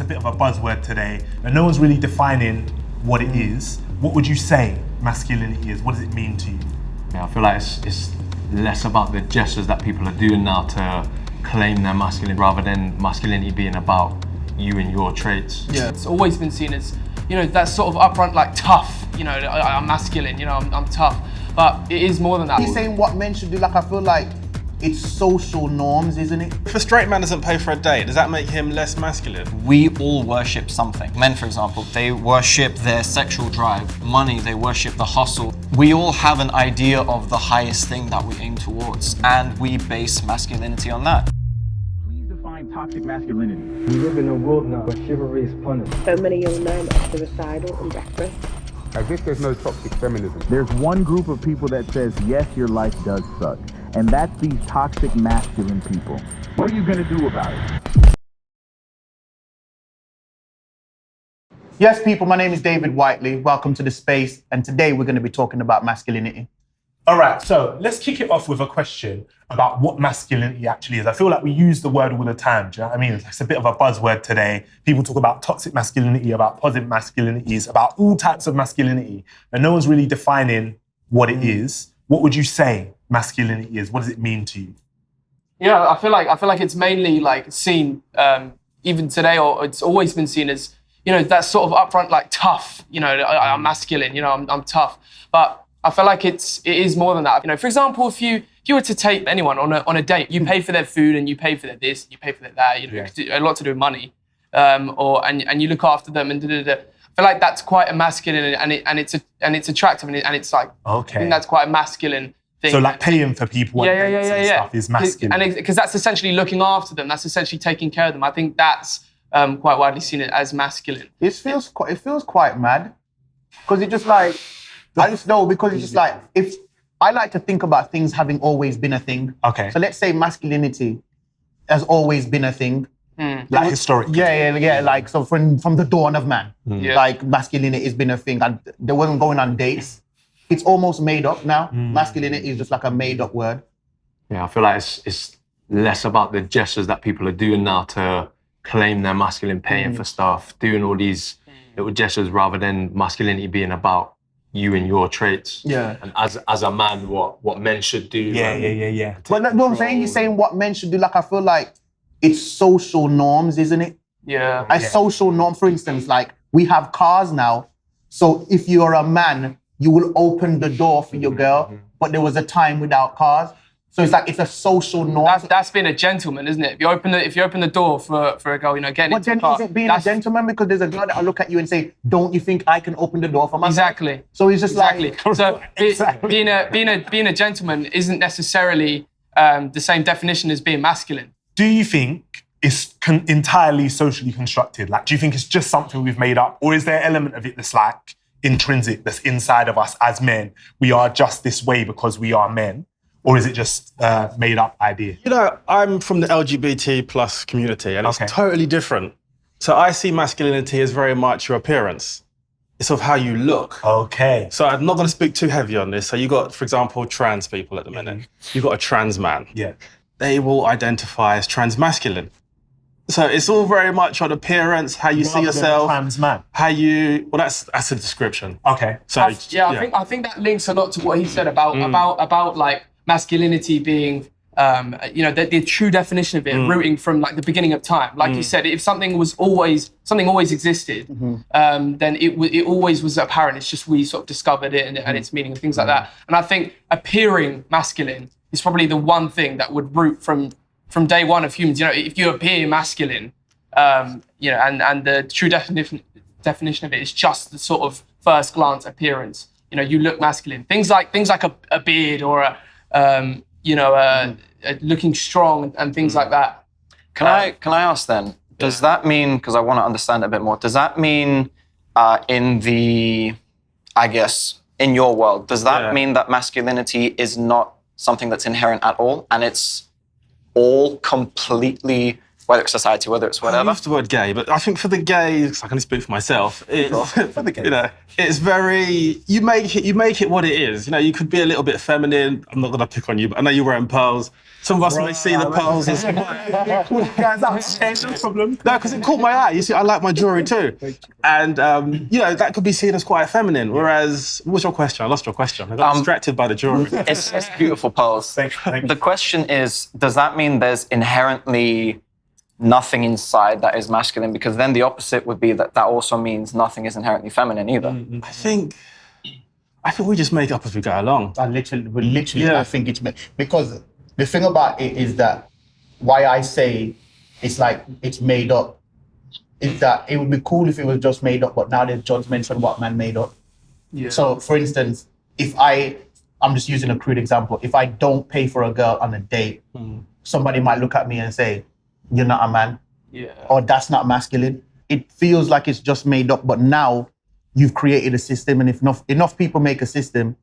bit of a buzzword today, and no one's really defining what it is. What would you say masculinity is? What does it mean to you? Yeah, I feel like it's less about the gestures that people are doing now to claim their masculine, rather than masculinity being about you and your traits. Yeah, it's always been seen as, that sort of upfront, like tough, I'm masculine, I'm tough. But it is more than that. He's saying what men should do, like I feel like it's social norms, isn't it? If a straight man doesn't pay for a date, does that make him less masculine? We all worship something. Men, for example, they worship their sexual drive. Money, they worship the hustle. We all have an idea of the highest thing that we aim towards, and we base masculinity on that. Please define toxic masculinity. We live in a world now where chivalry is punished. So many young men are suicidal and desperate. As if there's no toxic feminism. There's one group of people that says, yes, your life does suck. And that's these toxic masculine people. What are you gonna do about it? Yes, people, my name is David Whiteley. Welcome to the space. And today we're gonna be talking about masculinity. All right, so let's kick it off with a question about what masculinity actually is. I feel like we use the word all the time, do you know what I mean? It's a bit of a buzzword today. People talk about toxic masculinity, about positive masculinities, about all types of masculinity, and no one's really defining what it is. What would you say masculinity is? What does it mean to you? Yeah, I feel like it's mainly like seen even today, or it's always been seen as, that sort of upfront, like tough, I'm masculine, I'm tough. But I feel like it is more than that. For example, if you were to take anyone on a date, you pay for their food and you pay for their this, you pay for their that, a lot to do with money, and you look after them and da-da-da. I feel like that's quite a masculine and it's attractive and it's like, okay. I think that's quite a masculine thing. So like paying for people and stuff is masculine. Because that's essentially looking after them. That's essentially taking care of them. I think that's quite widely seen as masculine. It feels quite mad, because it just like, I just know, because it's just like, if I like to think about things having always been a thing. Okay. So let's say masculinity has always been a thing. Like historically. Yeah. Like, so from the dawn of man, like masculinity has been a thing, and they wasn't going on dates. It's almost made up now. Masculinity is just like a made up word. Yeah, I feel like it's less about the gestures that people are doing now to claim their masculine, paying for stuff, doing all these little gestures, rather than masculinity being about you and your traits. Yeah. And as a man, what men should do. Yeah. But what I'm saying, you're saying what men should do, like I feel like it's social norms, isn't it? Yeah. A social norm, for instance, like we have cars now. So if you're a man, you will open the door for your girl, but there was a time without cars. So it's like, it's a social norm. That's being a gentleman, isn't it? If you open the door for a girl, getting into the car. Is it being a gentleman? Because there's a girl that'll look at you and say, don't you think I can open the door for myself? Exactly. So it's just like... So being a gentleman isn't necessarily the same definition as being masculine. Do you think it's entirely socially constructed? Like, do you think it's just something we've made up? Or is there an element of it that's like intrinsic, that's inside of us as men? We are just this way because we are men? Or is it just a made up idea? I'm from the LGBT plus community, and it's totally different. So I see masculinity as very much your appearance. It's of how you look. Okay. So I'm not going to speak too heavy on this. So you got, for example, trans people at the minute. You got a trans man. Yeah. They will identify as trans masculine. So it's all very much on appearance, how you see yourself. Trans man. Well, that's a description. Okay. So I think that links a lot to what he said about like masculinity being, the true definition of it, rooting from like the beginning of time. Like you said, if something always existed, then it always was apparent. It's just we sort of discovered it and its meaning and things like that. And I think appearing masculine is probably the one thing that would root from day one of humans. If you appear masculine, and the true definition of it is just the sort of first glance appearance. You look masculine. Things like a beard or looking strong and things like that. Can I ask then? Does that mean, because I want to understand it a bit more, does that mean in your world, does that mean that masculinity is not something that's inherent at all, and it's all completely whether it's society, whether it's I whatever. use the word gay, but I think for the gays, I can only speak for myself. It's, For the gays. you know, it's very, you make it what it is. You know, you could be a little bit feminine. I'm not gonna pick on you, but I know you're wearing pearls. Some of us may see the pearls as Guys, that's no problem. no, because it caught my eye. You see, I like my jewelry too, and you know that could be seen as quite feminine. Whereas, what's your question? I lost your question. I got distracted by the jewelry. It's beautiful pearls. Thank you. The question is, does that mean there's inherently nothing inside that is masculine? Because then the opposite would be that also means nothing is inherently feminine either. I think we just make up as we go along. I think it's because the thing about it is that why I say it's like it's made up is that it would be cool if it was just made up, but now there's judgments on what man made up. Yeah. So, for instance, if I'm just using a crude example, if I don't pay for a girl on a date, somebody might look at me and say, "You're not a man," or "That's not masculine." It feels like it's just made up, but now you've created a system, and if enough people make a system,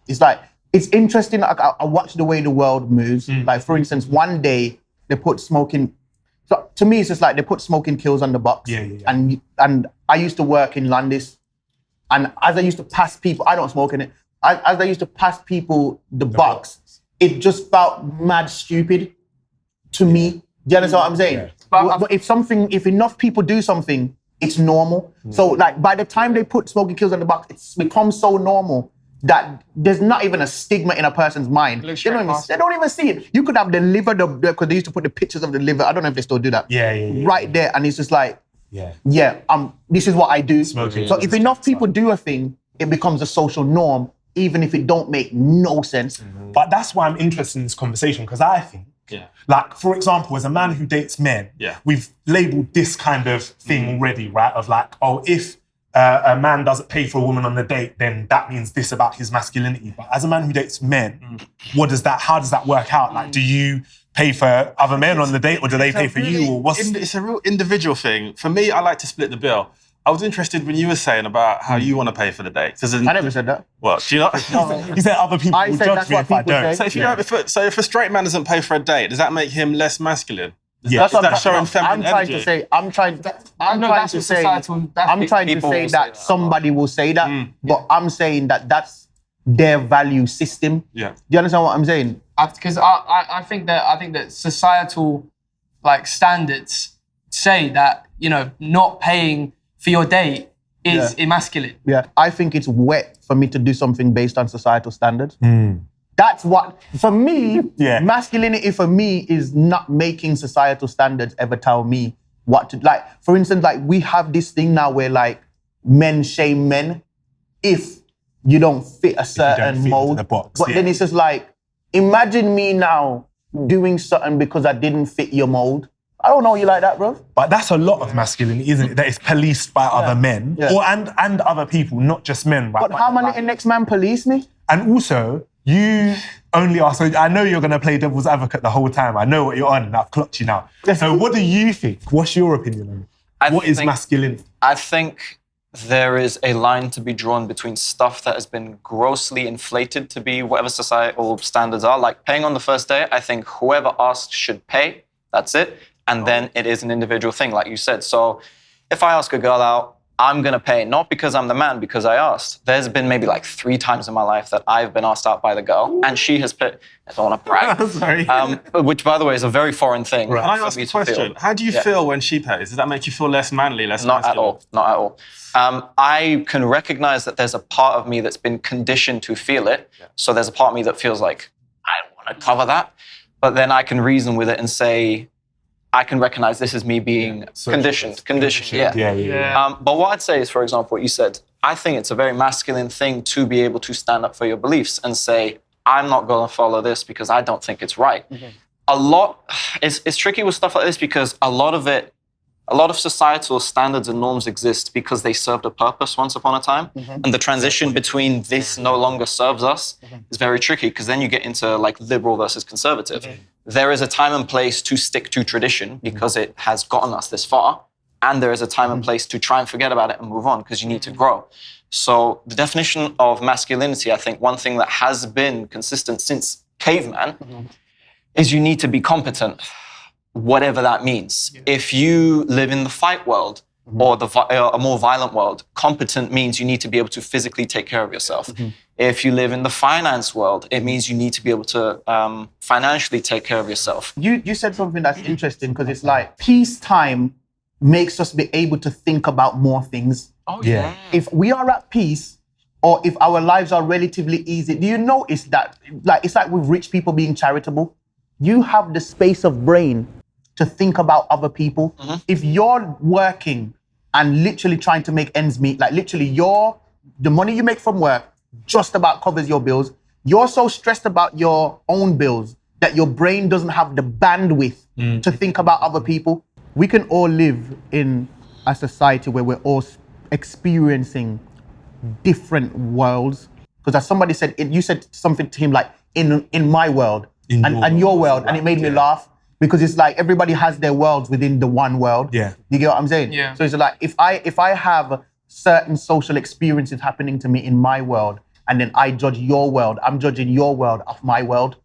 it's like, it's interesting. I watch the way the world moves. Like, for instance, one day they put smoking. So to me, it's just like they put smoking kills on the box. And I used to work in Londis, and as I used to pass people, I don't smoke in it. As I used to pass people the box, it just felt mad stupid to me. Do you understand what I'm saying? Yeah. But if enough people do something, it's normal. So like by the time they put smoking kills on the box, it's become so normal that there's not even a stigma in a person's mind. They don't even see it. You could have the liver, because they used to put the pictures of the liver. I don't know if they still do that. Right there, and it's just like, this is what I do. Smoking. So if enough people do a thing, it becomes a social norm, even if it don't make no sense. But that's why I'm interested in this conversation, because I think, like, for example, as a man who dates men, we've labeled this kind of thing already, right? Of like, oh, if a man doesn't pay for a woman on the date, then that means this about his masculinity. But as a man who dates men, how does that work out? Like, do you pay for other men on the date, or do they pay for you? Or what's... It's a real individual thing. For me, I like to split the bill. I was interested when you were saying about how you want to pay for the date. I never said that. What, do you not? He said other people will judge me if I don't. So if a straight man doesn't pay for a date, does that make him less masculine? Yeah. Is that showing feminine energy? I'm trying to say that somebody will say that, but I'm saying that that's their value system. Yeah. Do you understand what I'm saying? Because I think that societal like standards say that, you know, not paying for your date is emasculate. Yeah. I think it's wet for me to do something based on societal standards. That's what, for me, masculinity for me is not making societal standards ever tell me what to, like, for instance, like we have this thing now where like men shame men if you don't fit a certain mold. But then it's just like, imagine me now doing something because I didn't fit your mold. I don't know you like that, bro. But that's a lot of masculinity, isn't it? That is policed by other men, or and other people, not just men. Right? But how many the next man police me? And also, you only are, so I know you're going to play devil's advocate the whole time. I know what you're on, and I've clocked you now. So what do you think? What's your opinion on it? What is masculinity? I think there is a line to be drawn between stuff that has been grossly inflated to be whatever societal standards are. Like paying on the first day, I think whoever asks should pay. That's it. And then it is an individual thing, like you said. So if I ask a girl out, I'm going to pay, not because I'm the man, because I asked. There's been maybe like 3 times in my life that I've been asked out by the girl, and she has paid. I don't want to brag. Which, by the way, is a very foreign thing. Can I ask a question? How do you feel when she pays? Does that make you feel less manly, less masculine? Not at all. I can recognize that there's a part of me that's been conditioned to feel it. So there's a part of me that feels like, I don't want to cover that. But then I can reason with it and say, I can recognize this as me being conditioned. But what I'd say is, for example, what you said, I think it's a very masculine thing to be able to stand up for your beliefs and say, I'm not going to follow this because I don't think it's right. It's tricky with stuff like this because a lot of societal standards and norms exist because they served a purpose once upon a time. And the transition between this no longer serves us is very tricky because then you get into like liberal versus conservative. There is a time and place to stick to tradition because it has gotten us this far. And there is a time and place to try and forget about it and move on because you need to grow. So the definition of masculinity, I think one thing that has been consistent since caveman is you need to be competent. whatever that means. If you live in the fight world or a more violent world, competent means you need to be able to physically take care of yourself. If you live in the finance world, it means you need to be able to financially take care of yourself. You said something that's interesting because it's like peacetime makes us be able to think about more things. Oh, yeah. If we are at peace, or if our lives are relatively easy, do you notice that, like, it's like with rich people being charitable? You have the space of brain to think about other people. If you're working and literally trying to make ends meet, like literally the money you make from work just about covers your bills, you're so stressed about your own bills that your brain doesn't have the bandwidth to think about other people. We can all live in a society where we're all experiencing different worlds. Because as somebody said, you said something to him like, in my world, and your world, and it made me laugh. Because it's like everybody has their worlds within the one world. Yeah. You get what I'm saying? Yeah. So it's like if I have certain social experiences happening to me in my world, and then I judge your world, I'm judging your world off my world.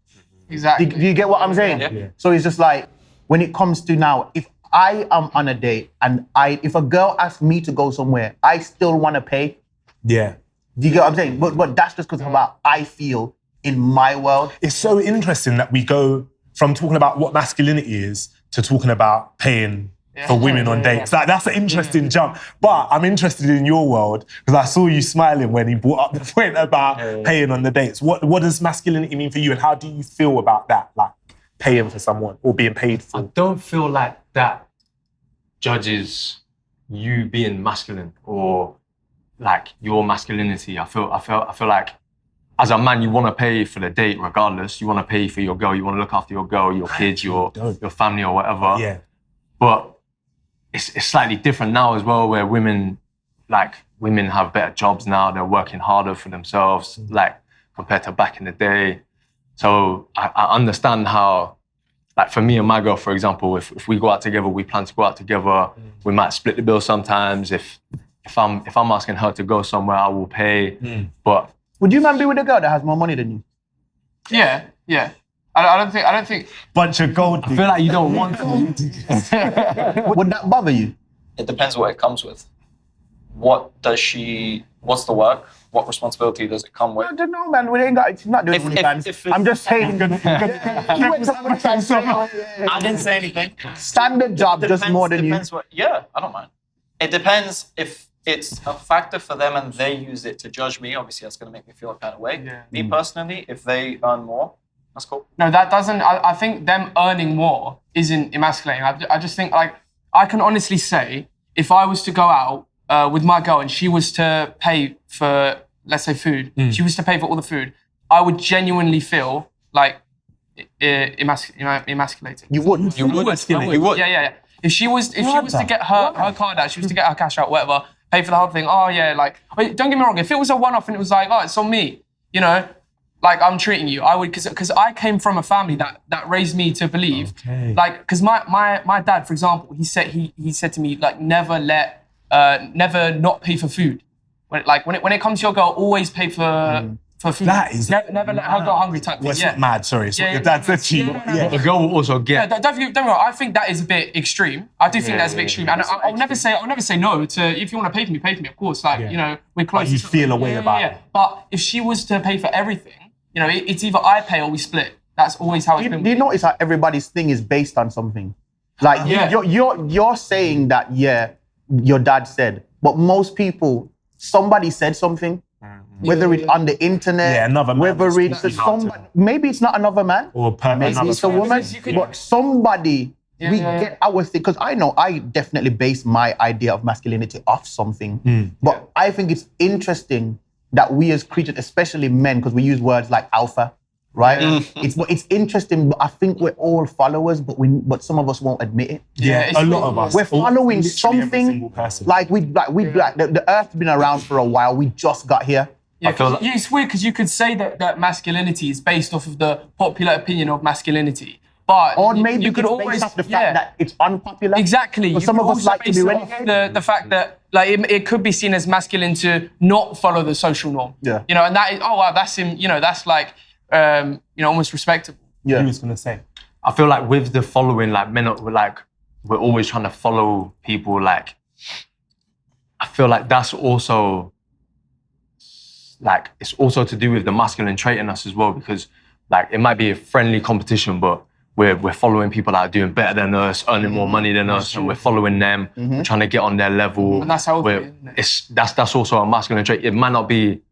Exactly. Do you get what I'm saying? Yeah. So it's just like when it comes to now, if I am on a date and if a girl asks me to go somewhere, I still want to pay. Yeah. Do you get what I'm saying? But that's just because of how I feel in my world. It's so interesting that we go from talking about what masculinity is to talking about paying for women on dates. Like, that's an interesting jump. But I'm interested in your world because I saw you smiling when he brought up the point about paying on the dates. What does masculinity mean for you, and how do you feel about that? Like paying for someone or being paid for? I don't feel like that judges you being masculine or like your masculinity. I feel like as a man, you want to pay for the date regardless. You want to pay for your girl. You want to look after your girl, your kids, your family or whatever. Yeah. But it's slightly different now as well, where women have better jobs now. They're working harder for themselves, like compared to back in the day. So I understand how, like for me and my girl, for example, if we go out together, we plan to go out together. We might split the bill sometimes. If I'm asking her to go somewhere, I will pay. But would you man be with a girl that has more money than you? Yeah. I don't think. Bunch of gold. I feel like you don't want to. Would that bother you? It depends what it comes with. What's the work? What responsibility does it come with? I don't know, man. We ain't got. It's not doing OnlyFans. I'm just saying. I didn't say anything. Standard job, just more than you. Yeah, I don't mind. It depends if it's a factor for them and they use it to judge me. Obviously, that's going to make me feel a kind of way. Yeah. Me personally, if they earn more, that's cool. No, that doesn't. I think them earning more isn't emasculating. I just think, like, I can honestly say, if I was to go out with my girl and she was to pay for, let's say, food, she was to pay for all the food, I would genuinely feel like emasculated. You would. You would. Yeah. If she was to get her card out, she was to get her cash out, whatever, pay for the whole thing. Oh yeah, like, don't get me wrong. If it was a one-off and it was like, oh, it's on me, you know, like I'm treating you, I would, because I came from a family that raised me to believe, like, because my dad, for example, he said to me, like, never not pay for food. When it comes to your girl, always pay for food. That is never let her go hungry type thing. Well, it's not mad, sorry. It's what your dad said to you. The girl will also get. Yeah, don't get me wrong. I think that is a bit extreme. I do think that's a bit extreme, and I'll never say no to, if you want to pay for me, of course. Like, you know, we're close. But you feel a way about it. But if she was to pay for everything, you know, it's either I pay or we split. That's always how it's been. Do you notice how everybody's thing is based on something? Like you're saying that, your dad said, but most people, somebody said something. Whether it's on the internet, another man, whether it's somebody, maybe it's not another man, or maybe it's a woman, but somebody, we get our thing. Because I know I definitely base my idea of masculinity off something, but I think it's interesting that we as creatures, especially men, because we use words like alpha, right? It's interesting, but I think we're all followers, but some of us won't admit it. Yeah, a lot of us. We're following something. Like the Earth's been around for a while. We just got here. Yeah, it's weird because you could say that masculinity is based off of the popular opinion of masculinity, but or maybe you could it's always based off the fact that it's unpopular. Exactly. But some of us like to be renegade. The fact that, like, it could be seen as masculine to not follow the social norm. Yeah. You know, and that is, oh wow, that's him. You know, that's like, you know, almost respectable. Yeah. He was going to say. I feel like with the following, like men, we're always trying to follow people. Like, I feel like that's also, like, it's also to do with the masculine trait in us as well, because like it might be a friendly competition, but we're following people that are doing better than us, earning more money than us, and we're following them. We're trying to get on their level. And that's healthy, isn't it? That's also a masculine trait. It might not be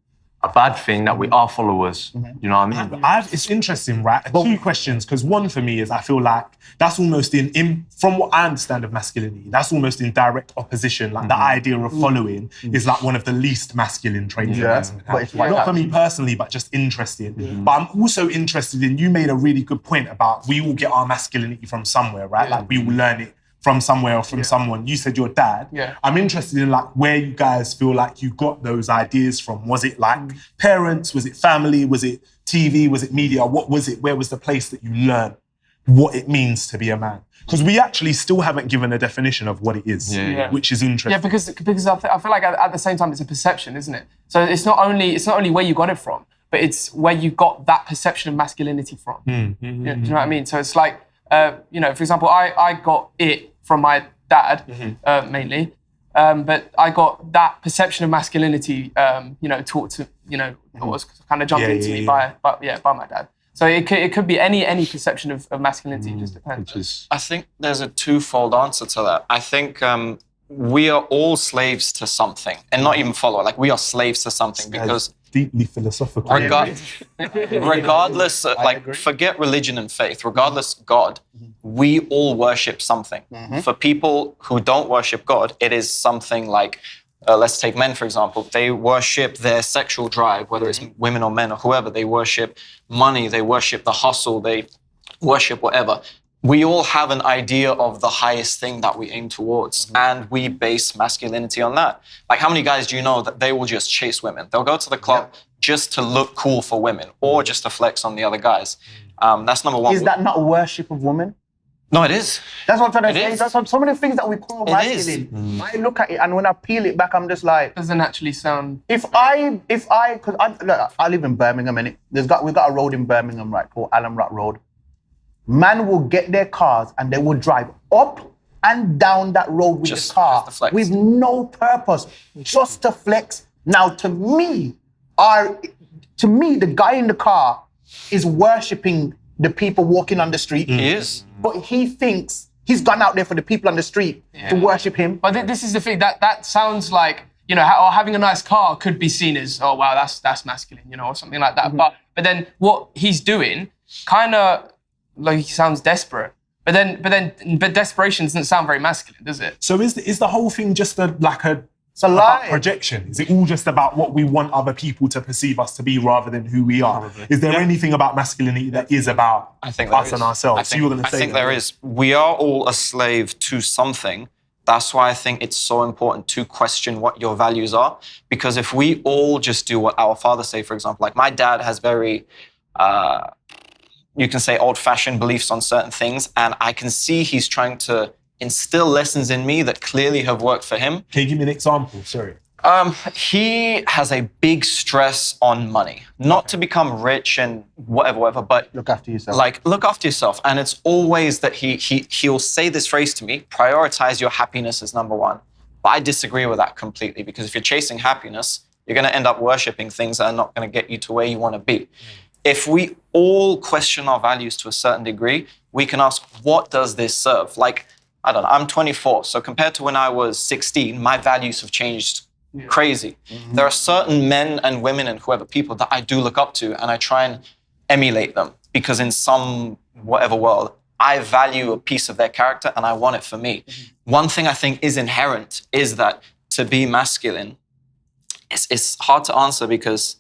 a bad thing that we are followers. You know what I mean? It's interesting, right? Two questions, because one for me is I feel like that's almost in from what I understand of masculinity, that's almost in direct opposition. Like the idea of following is like one of the least masculine traits. Not for me personally, but just interesting. But I'm also interested in, you made a really good point about we all get our masculinity from somewhere, right? Like we all learn it from somewhere or from someone. You said your dad. I'm interested in like where you guys feel like you got those ideas from. Was it like parents? Was it family? Was it TV? Was it media? What was it? Where was the place that you learned what it means to be a man? Because we actually still haven't given a definition of what it is, which is interesting. Yeah, because I feel like at the same time it's a perception, isn't it? So it's not only where you got it from, but it's where you got that perception of masculinity from. Do you know what I mean? So it's like, you know, for example, I got it from my dad, mainly. But I got that perception of masculinity, you know, taught to, you know, was kind of jumped into me by my dad. So it could be any perception of masculinity, it just depends. I think there's a twofold answer to that. I think we are all slaves to something, and not even follower, like we are slaves to something, because deeply philosophical. Regardless, like forget religion and faith, regardless God, we all worship something. For people who don't worship God, it is something like, let's take men, for example. They worship their sexual drive, whether it's women or men or whoever. They worship money, they worship the hustle, they worship whatever. We all have an idea of the highest thing that we aim towards, and we base masculinity on that. Like, how many guys do you know that they will just chase women? They'll go to the club just to look cool for women, or just to flex on the other guys. That's number one. Is that not worship of women? No, it is. That's what I'm trying to say. That's some of the things that we call masculine. I look at it, and when I peel it back, I'm just like, doesn't actually sound. Because I live in Birmingham, and we've got a road in Birmingham, right, called Allen Rock Road. Man will get their cars and they will drive up and down that road with the car with no purpose, just to flex. Now, to me, the guy in the car is worshipping the people walking on the street. He is. But he thinks he's gone out there for the people on the street to worship him. But this is the thing, that sounds like, you know, having a nice car could be seen as, oh wow, that's masculine, you know, or something like that. But then what he's doing kind of, like, he sounds desperate, but desperation doesn't sound very masculine, does it? So is the whole thing just a lie projection? Is it all just about what we want other people to perceive us to be rather than who we are? Probably. Is there anything about masculinity that is about us and ourselves? I think there is. We are all a slave to something. That's why I think it's so important to question what your values are, because if we all just do what our fathers say, for example, like my dad has very you can say old-fashioned beliefs on certain things, and I can see he's trying to instill lessons in me that clearly have worked for him. Can you give me an example? Sorry. He has a big stress on money, not to become rich and whatever, but look after yourself. Like, look after yourself. And it's always that he'll say this phrase to me: prioritize your happiness as number one. But I disagree with that completely, because if you're chasing happiness, you're going to end up worshipping things that are not going to get you to where you want to be. If we all question our values to a certain degree, we can ask, what does this serve? Like, I don't know, I'm 24, so compared to when I was 16, my values have changed crazy. There are certain men and women and whoever people that I do look up to, and I try and emulate them, because in some whatever world, I value a piece of their character and I want it for me. One thing I think is inherent is that to be masculine, it's hard to answer, because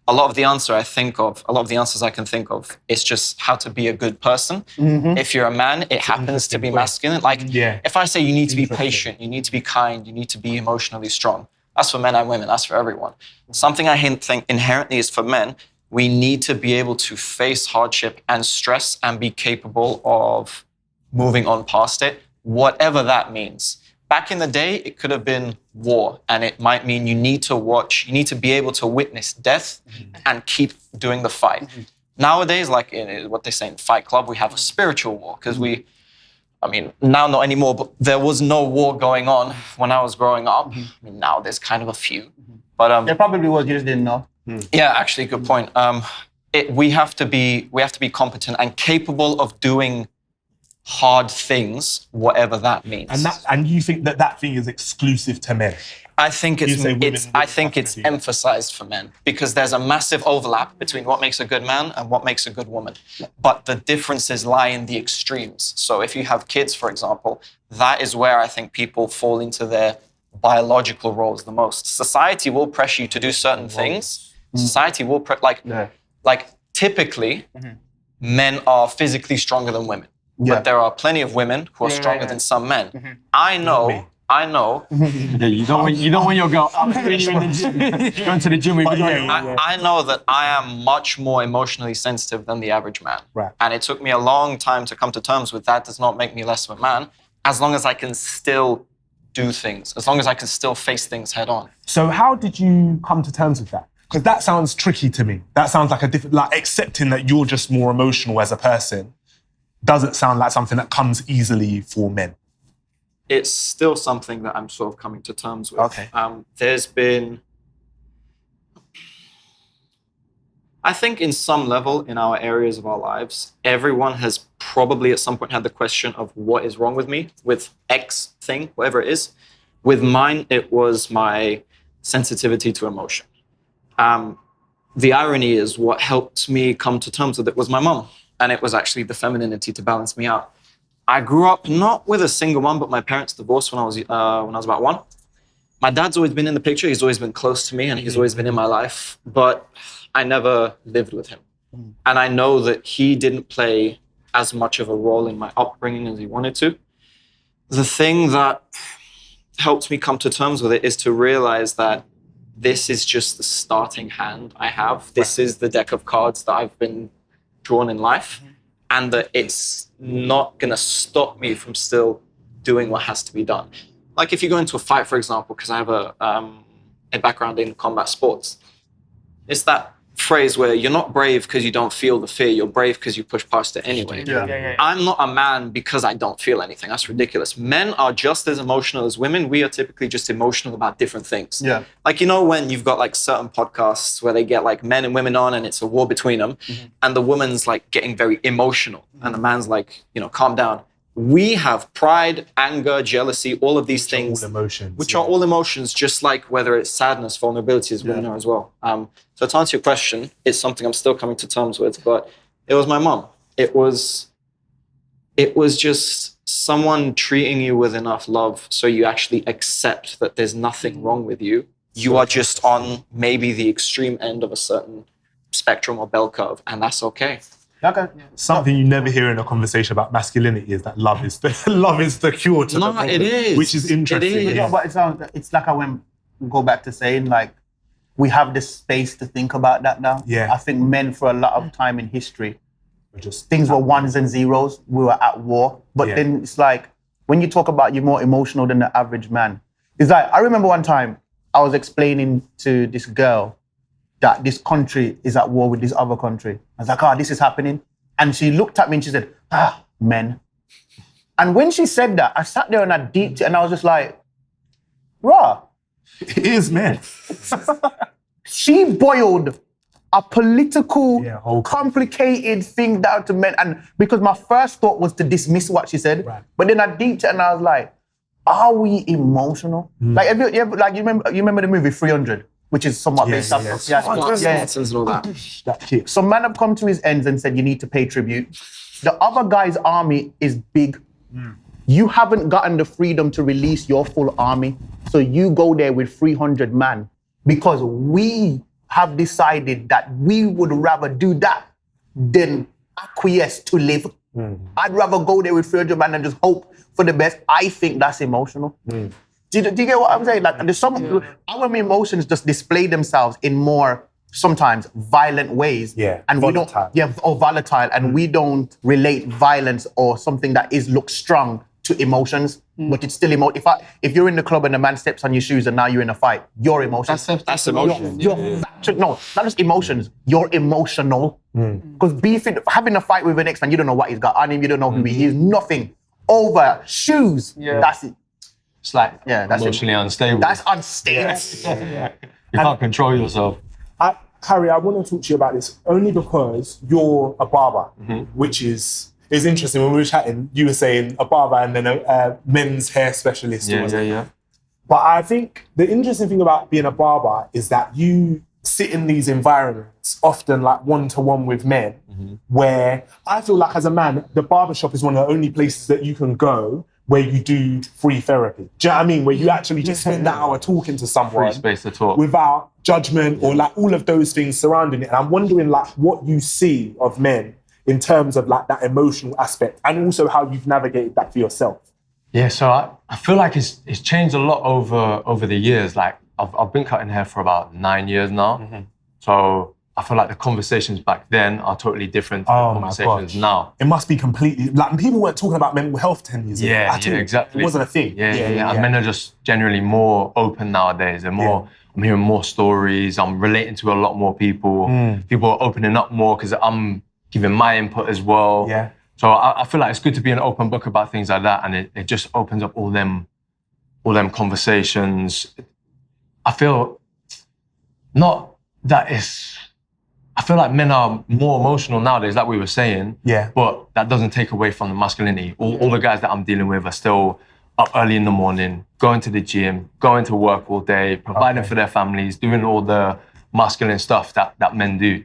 a lot of the answers I can think of, is just how to be a good person. If you're a man, it happens to be masculine. Like, if I say you need to be patient, you need to be kind, you need to be emotionally strong, that's for men and women, that's for everyone. Something I think inherently is for men, we need to be able to face hardship and stress and be capable of moving on past it, whatever that means. Back in the day, it could have been war, and it might mean you need to be able to witness death and keep doing the fight. Nowadays, like in what they say in Fight Club, we have a spiritual war because now not anymore, but there was no war going on when I was growing up. I mean, now there's kind of a few. But there probably was, you just didn't know. Yeah, actually, good point. We have to be competent and capable of doing hard things, whatever that means. And you think that thing is exclusive to men? I think it's emphasized for men because there's a massive overlap between what makes a good man and what makes a good woman. But the differences lie in the extremes. So if you have kids, for example, that is where I think people fall into their biological roles the most. Society will pressure you to do certain things. Society will typically men are physically stronger than women. But there are plenty of women who are stronger than some men. I know. Yeah, you don't want your girl up when you're in the gym, going to the gym with you. I know that I am much more emotionally sensitive than the average man. Right. And it took me a long time to come to terms with that. Does not make me less of a man, as long as I can still do things, as long as I can still face things head on. So how did you come to terms with that? Because that sounds tricky to me. That sounds like accepting that you're just more emotional as a person doesn't sound like something that comes easily for men. It's still something that I'm sort of coming to terms with. Okay. There's been, I think in some level in our areas of our lives, everyone has probably at some point had the question of what is wrong with me with X thing, whatever it is. With mine, it was my sensitivity to emotion. The irony is what helped me come to terms with it was my mum. And it was actually the femininity to balance me out. I grew up not with a single mum, but my parents divorced when I was about 1. My dad's always been in the picture. He's always been close to me and he's always been in my life, but I never lived with him. And I know that he didn't play as much of a role in my upbringing as he wanted to. The thing that helped me come to terms with it is to realize that this is just the starting hand I have. This is the deck of cards that I've been drawn in life, and that it's not going to stop me from still doing what has to be done. Like if you go into a fight, for example, because I have a background in combat sports, it's that phrase where you're not brave because you don't feel the fear, you're brave because you push past it anyway. I'm not a man because I don't feel anything. That's ridiculous. Men are just as emotional as women. We are typically just emotional about different things. Like, you know, when you've got like certain podcasts where they get like men and women on and it's a war between them, and the woman's like getting very emotional and the man's like, you know, calm down. We have pride, anger, jealousy, all of these things. All emotions. Which are all emotions, just like whether it's sadness, vulnerability as women are as well. So to answer your question, it's something I'm still coming to terms with, but it was my mum. It was just someone treating you with enough love so you actually accept that there's nothing wrong with you. You are just on maybe the extreme end of a certain spectrum or bell curve, and that's okay. Something you never hear in a conversation about masculinity is that love is the cure to the problem. It is. Which is interesting. It is. Yeah, but it's like I went go back to saying like we have this space to think about that now. Yeah. I think men for a lot of time in history, things were ones and zeros. We were at war. But then it's like when you talk about you're more emotional than the average man, it's like I remember one time I was explaining to this girl that this country is at war with this other country. I was like, this is happening. And she looked at me and she said, men. And when she said that, I sat there and I deeped it and I was just like, rah. It is men. She boiled a political, complicated thing down to men. And because my first thought was to dismiss what she said, but then I deeped it and I was like, are we emotional? Like, you remember the movie 300? Which is somewhat based off of and all that. So man have come to his ends and said, you need to pay tribute. The other guy's army is big. You haven't gotten the freedom to release your full army. So you go there with 300 man because we have decided that we would rather do that than acquiesce to live. I'd rather go there with 300 man and just hope for the best. I think that's emotional. Do you get what I'm saying? Like, there's our emotions just display themselves in more sometimes violent ways. And volatile. Or volatile. And we don't relate violence or something that looks strong to emotions, but it's still if you're in the club and a man steps on your shoes and now you're in a fight, your emotions. That's emotion. No, not just emotions. You're emotional. Because having a fight with an ex-man, you don't know what he's got on him, you don't know who he is, nothing. Over shoes, that's it. It's like that's emotionally unstable. That's unstable. You can't control yourself. Harry, I want to talk to you about this only because you're a barber, which is interesting. When we were chatting, you were saying a barber and then a men's hair specialist. Yeah. But I think the interesting thing about being a barber is that you sit in these environments, often like one-to-one with men, where I feel like as a man, the barbershop is one of the only places that you can go where you do free therapy. Do you know what I mean? Where you actually just spend that hour talking to someone. Free space to talk. Without judgment or like all of those things surrounding it. And I'm wondering like what you see of men in terms of like that emotional aspect and also how you've navigated that for yourself. Yeah, so I feel like it's changed a lot over the years. Like I've been cutting hair for about 9 years now. So I feel like the conversations back then are totally different to the conversations now. It must be completely, like people weren't talking about mental health 10 years ago. Yeah, exactly. It wasn't a thing. Yeah. And men are just generally more open nowadays. They're more, I'm hearing more stories. I'm relating to a lot more people. People are opening up more because I'm giving my input as well. Yeah. So I feel like it's good to be an open book about things like that, and it just opens up all them conversations. I feel not that it's. I feel like men are more emotional nowadays, like we were saying. Yeah. But that doesn't take away from the masculinity. All the guys that I'm dealing with are still up early in the morning, going to the gym, going to work all day, providing for their families, doing all the masculine stuff that men do.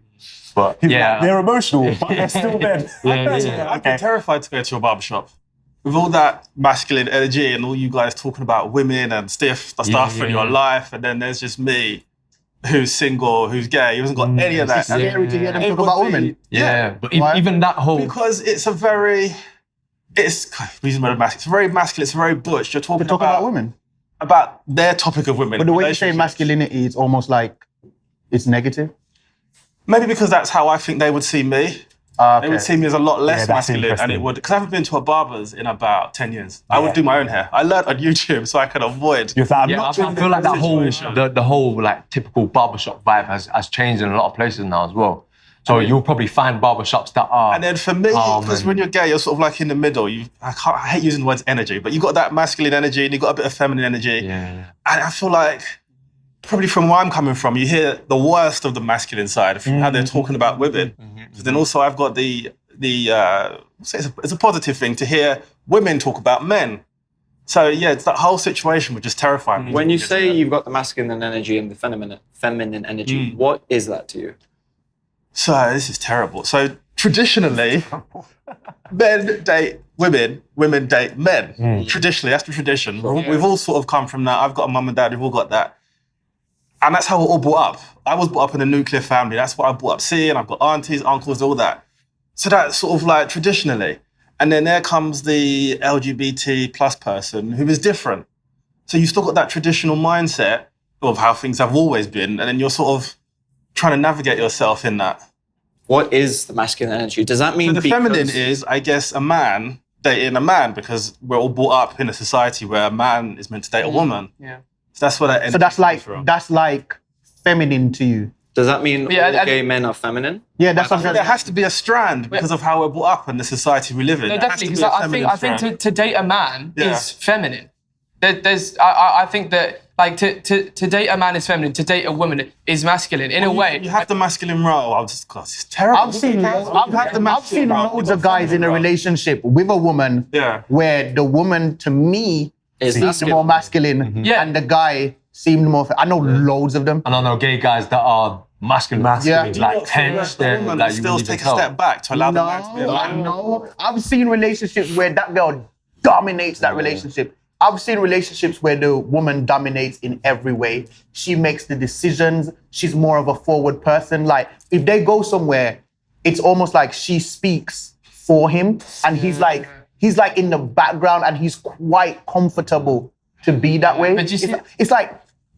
But they're emotional, but they're still men. I'd be terrified to go to a barbershop. With all that masculine energy and all you guys talking about women and stuff in your life, and then there's just me, who's single, who's gay, who hasn't got any of that. It's scary to hear them talk about women. Yeah, but even that whole... Because it's a very... It's very masculine, it's very butch. You're talking about women. About their topic of women. But the way you say masculinity is almost like it's negative. Maybe because that's how I think they would see me. They would see me as a lot less masculine, and it would, because I haven't been to a barber's in about 10 years. I would do my own hair. I learned on YouTube so I could avoid. I feel like that whole like typical barbershop vibe has changed in a lot of places now as well. So you'll probably find barbershops that are... And then for me, because when you're gay, you're sort of like in the middle. I hate using the words energy, but you've got that masculine energy and you've got a bit of feminine energy. And I feel like, probably from where I'm coming from, you hear the worst of the masculine side of how they're talking about women. So then also I've got it's a positive thing to hear women talk about men. So yeah, it's that whole situation would just terrify me. When you say you've got the masculine energy and the feminine energy, what is that to you? So this is terrible. So traditionally, men date women, women date men. Traditionally, that's the tradition. We've all sort of come from that. I've got a mum and dad, we've all got that. And that's how we're all brought up. I was brought up in a nuclear family. That's what I brought up seeing. I've got aunties, uncles, all that. So that's sort of like traditionally. And then there comes the LGBT plus person who is different. So you've still got that traditional mindset of how things have always been. And then you're sort of trying to navigate yourself in that. What is the masculine energy? Does that mean the feminine is, I guess, a man dating a man, because we're all brought up in a society where a man is meant to date a woman. Yeah. So that's what that energy that's like feminine to you. Does that mean all gay men are feminine? Yeah, that's something. There has to be a strand because of how we're brought up and the society we live in. No, definitely, because I think to date a man is feminine. I think that like to date a man is feminine, to date a woman is masculine in a way. You have the masculine role. It's terrible. I've seen loads of guys in a relationship with a woman where the woman to me seems more masculine and the guy seemed more... I know loads of them. And I know gay guys that are masculine. Like tense. Like still take a step back to allow the man to be alive. No, I've seen relationships where that girl dominates that relationship. I've seen relationships where the woman dominates in every way. She makes the decisions. She's more of a forward person. Like, if they go somewhere, it's almost like she speaks for him. And he's like in the background and he's quite comfortable to be that way. But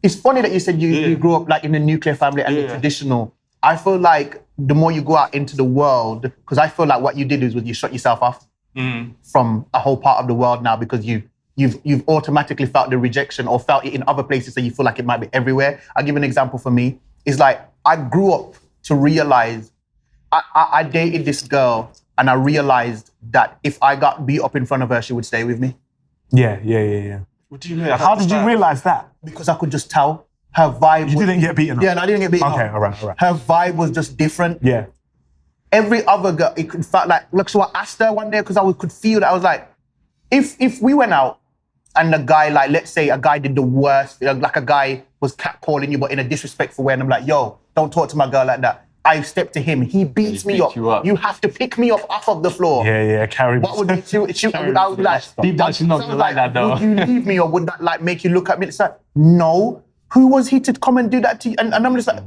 it's funny that you said you grew up like in a nuclear family and the traditional. I feel like the more you go out into the world, because I feel like what you did is you shut yourself off. from a whole part of the world now because you've automatically felt the rejection or felt it in other places, so you feel like it might be everywhere. I'll give an example for me. It's like I grew up to realize I dated this girl and I realized that if I got beat up in front of her, she would stay with me. Yeah. What do you mean? How did you realize that? Because I could just tell her vibe. You didn't get beaten up? Yeah, and I didn't get beaten up. Okay, all right. Her vibe was just different. Yeah. Every other girl, it could felt like, look, so I asked her one day because I could feel that. I was like, if we went out and a guy, like, let's say a guy did the worst, like a guy was catcalling you, but in a disrespectful way, and I'm like, yo, don't talk to my girl like that. I step to him, he beats me up. You have to pick me up off of the floor. Yeah, carry me. What would you I would like, Deep down, she's not gonna like that though. Would you leave me or would that like make you look at me? It's like, no. Who was he to come and do that to you? And I'm just like,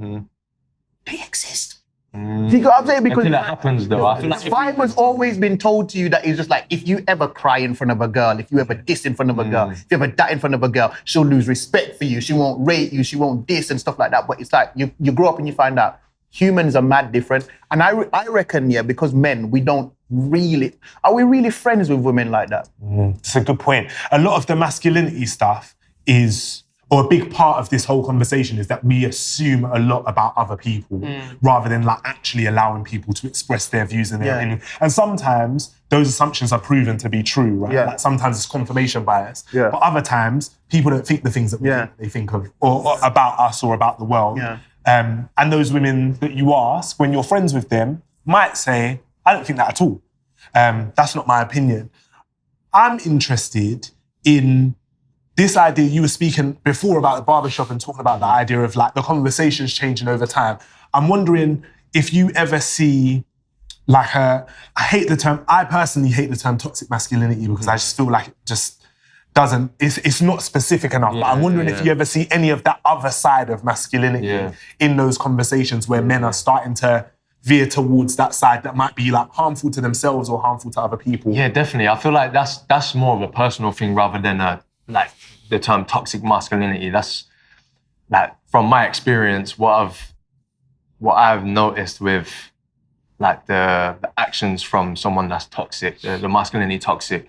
they exist. You got what I'm saying? Because until it happens though. I feel like vibe has always been told to you that it's just like, if you ever cry in front of a girl, if you ever diss in front of a girl, if you ever dat in front of a girl, she'll lose respect for you. She won't rate you. She won't diss and stuff like that. But it's like, you grow up and you find out humans are mad different. And I reckon, because men, are we really friends with women like that? It's a good point. A lot of the masculinity stuff is, or a big part of this whole conversation is that we assume a lot about other people rather than like actually allowing people to express their views and their opinion. And sometimes those assumptions are proven to be true, right? Yeah. Like sometimes it's confirmation bias, Yeah. but other times people don't think the things that we think they think of or about us or about the world. Yeah. And those women that you ask, when you're friends with them, might say, I don't think that at all. That's not my opinion. I'm interested in this idea. You were speaking before about the barbershop and talking about the idea of like the conversations changing over time. I'm wondering if you ever see like I personally hate the term toxic masculinity because I just feel like it just doesn't, it's not specific enough. But I'm wondering if you ever see any of that other side of masculinity in those conversations where men are starting to veer towards that side that might be like harmful to themselves or harmful to other people. Yeah, definitely. I feel like that's more of a personal thing rather than like the term toxic masculinity. That's like from my experience, what I've noticed with like the actions from someone that's toxic, the masculinity toxic,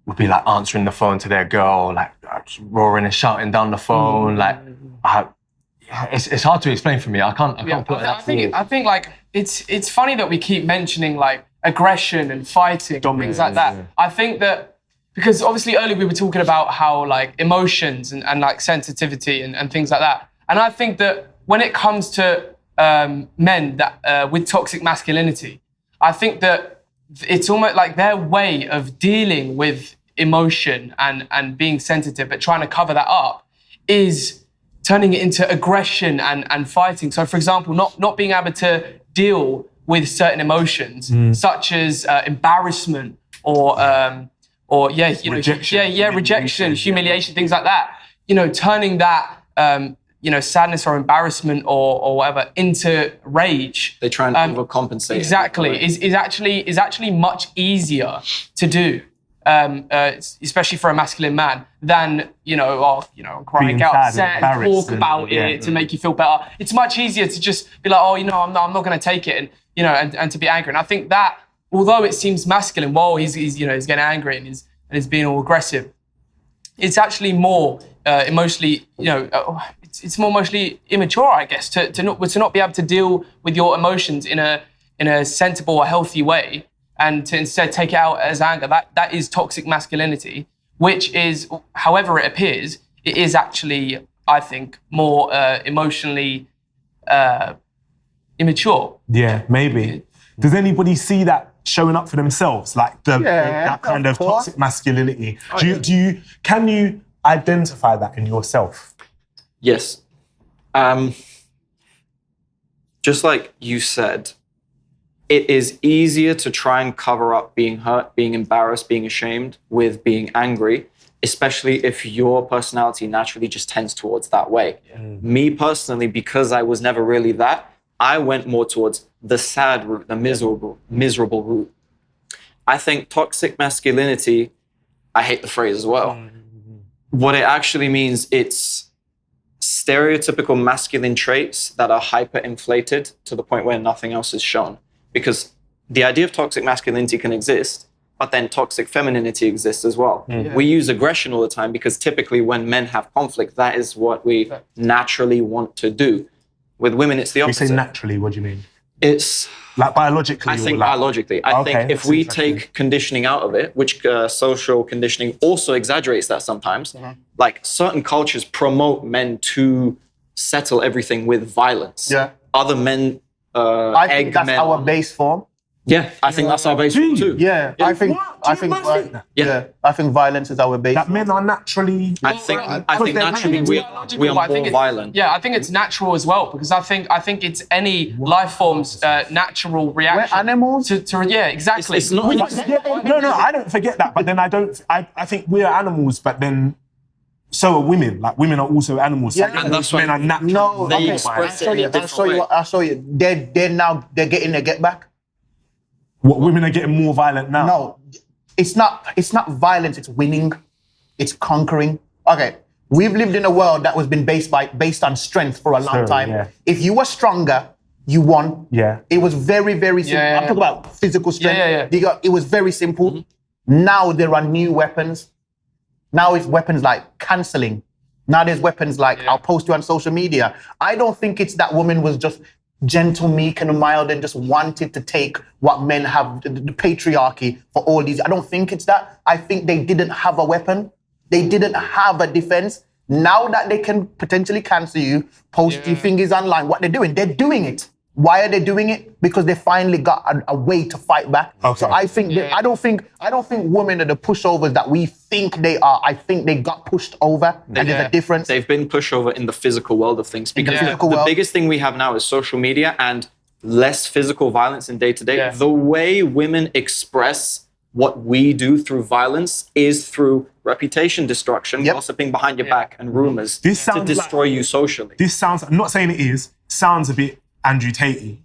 would be like answering the phone to their girl, like roaring and shouting down the phone. Like, it's hard to explain for me. I can't put that forward. I think like it's funny that we keep mentioning like aggression and fighting and things like that. Yeah. I think that because obviously earlier we were talking about how like emotions and like sensitivity and things like that. And I think that when it comes to men that with toxic masculinity, I think that it's almost like their way of dealing with emotion and being sensitive, but trying to cover that up is turning it into aggression and fighting. So for example, not being able to deal with certain emotions, such as embarrassment or rejection, humiliation, things like that. Turning that sadness or embarrassment or whatever into rage. They try and overcompensate. Exactly, is actually much easier to do, especially for a masculine man, than crying being out, sad, talk about it to make you feel better. It's much easier to just be like, I'm not going to take it, and to be angry. And I think that although it seems masculine, while he's getting angry and is being all aggressive, it's actually more emotionally, it's more emotionally immature, I guess, to not be able to deal with your emotions in a sensible or healthy way, and to instead take it out as anger. That is toxic masculinity, which is, however it appears, it is actually, I think, more emotionally immature. Yeah, maybe. Does anybody see that showing up for themselves, like that kind of toxic masculinity? Can you identify that in yourself? Yes. Just like you said, it is easier to try and cover up being hurt, being embarrassed, being ashamed with being angry, especially if your personality naturally just tends towards that way. Yeah. Me personally, because I was never really that, I went more towards the sad route, the miserable route. I think toxic masculinity, I hate the phrase as well. What it actually means, it's stereotypical masculine traits that are hyperinflated to the point where nothing else is shown. Because the idea of toxic masculinity can exist, but then toxic femininity exists as well. We use aggression all the time because typically when men have conflict, that is what we naturally want to do. With women, it's the You opposite. say naturally, what do you mean? It's Like biologically? I think or like, biologically. I Okay, think if that's we interesting. take conditioning out of it, which social conditioning also exaggerates that sometimes, like certain cultures promote men to settle everything with violence. Yeah. Other men I egg think that's men our on. base form. Yeah, I think that's our base form too. Yeah, I think What? Do you both think that? Yeah. I think violence is our base. That men are naturally... I think they're naturally we are I more think violent. Yeah, I think it's natural as well because I think it's any life form's natural reaction. We're animals. To yeah, exactly. It's not. No, I don't forget that. But then I think we're animals, but then so are women. Like women are also animals. Yeah. So And that's men why are naturally No, They okay. express it in a different way. I'll show you. They're getting their get back. What, women are getting more violent now? No, it's not violence. It's winning. It's conquering. Okay, we've lived in a world that was been based on strength for a long Sure, time. yeah. If you were stronger, you won. Yeah. It was very, very simple. Yeah, yeah, I'm talking about physical strength. Yeah. It was very simple. Now there are new weapons. Now it's weapons like cancelling. Now there's weapons like I'll post you on social media. I don't think it's that woman was just gentle, meek, and mild and just wanted to take what men have, the patriarchy for all these. I don't think it's that. I think they didn't have a weapon. They didn't have a defense. Now that they can potentially cancel you, post your fingers online, what they're doing it. Why are they doing it? Because they finally got a way to fight back. Okay. So I think I don't think women are the pushovers that we think they are. I think they got pushed over, and there's a difference. They've been pushover in the physical world of things because physical the world. biggest thing we have now is social media and less physical violence in day to day. Yeah. The way women express what we do through violence is through reputation destruction, gossiping behind your back, and rumors This to sounds destroy you socially. This sounds, I'm not saying it is, sounds a bit Andrew Tate-y.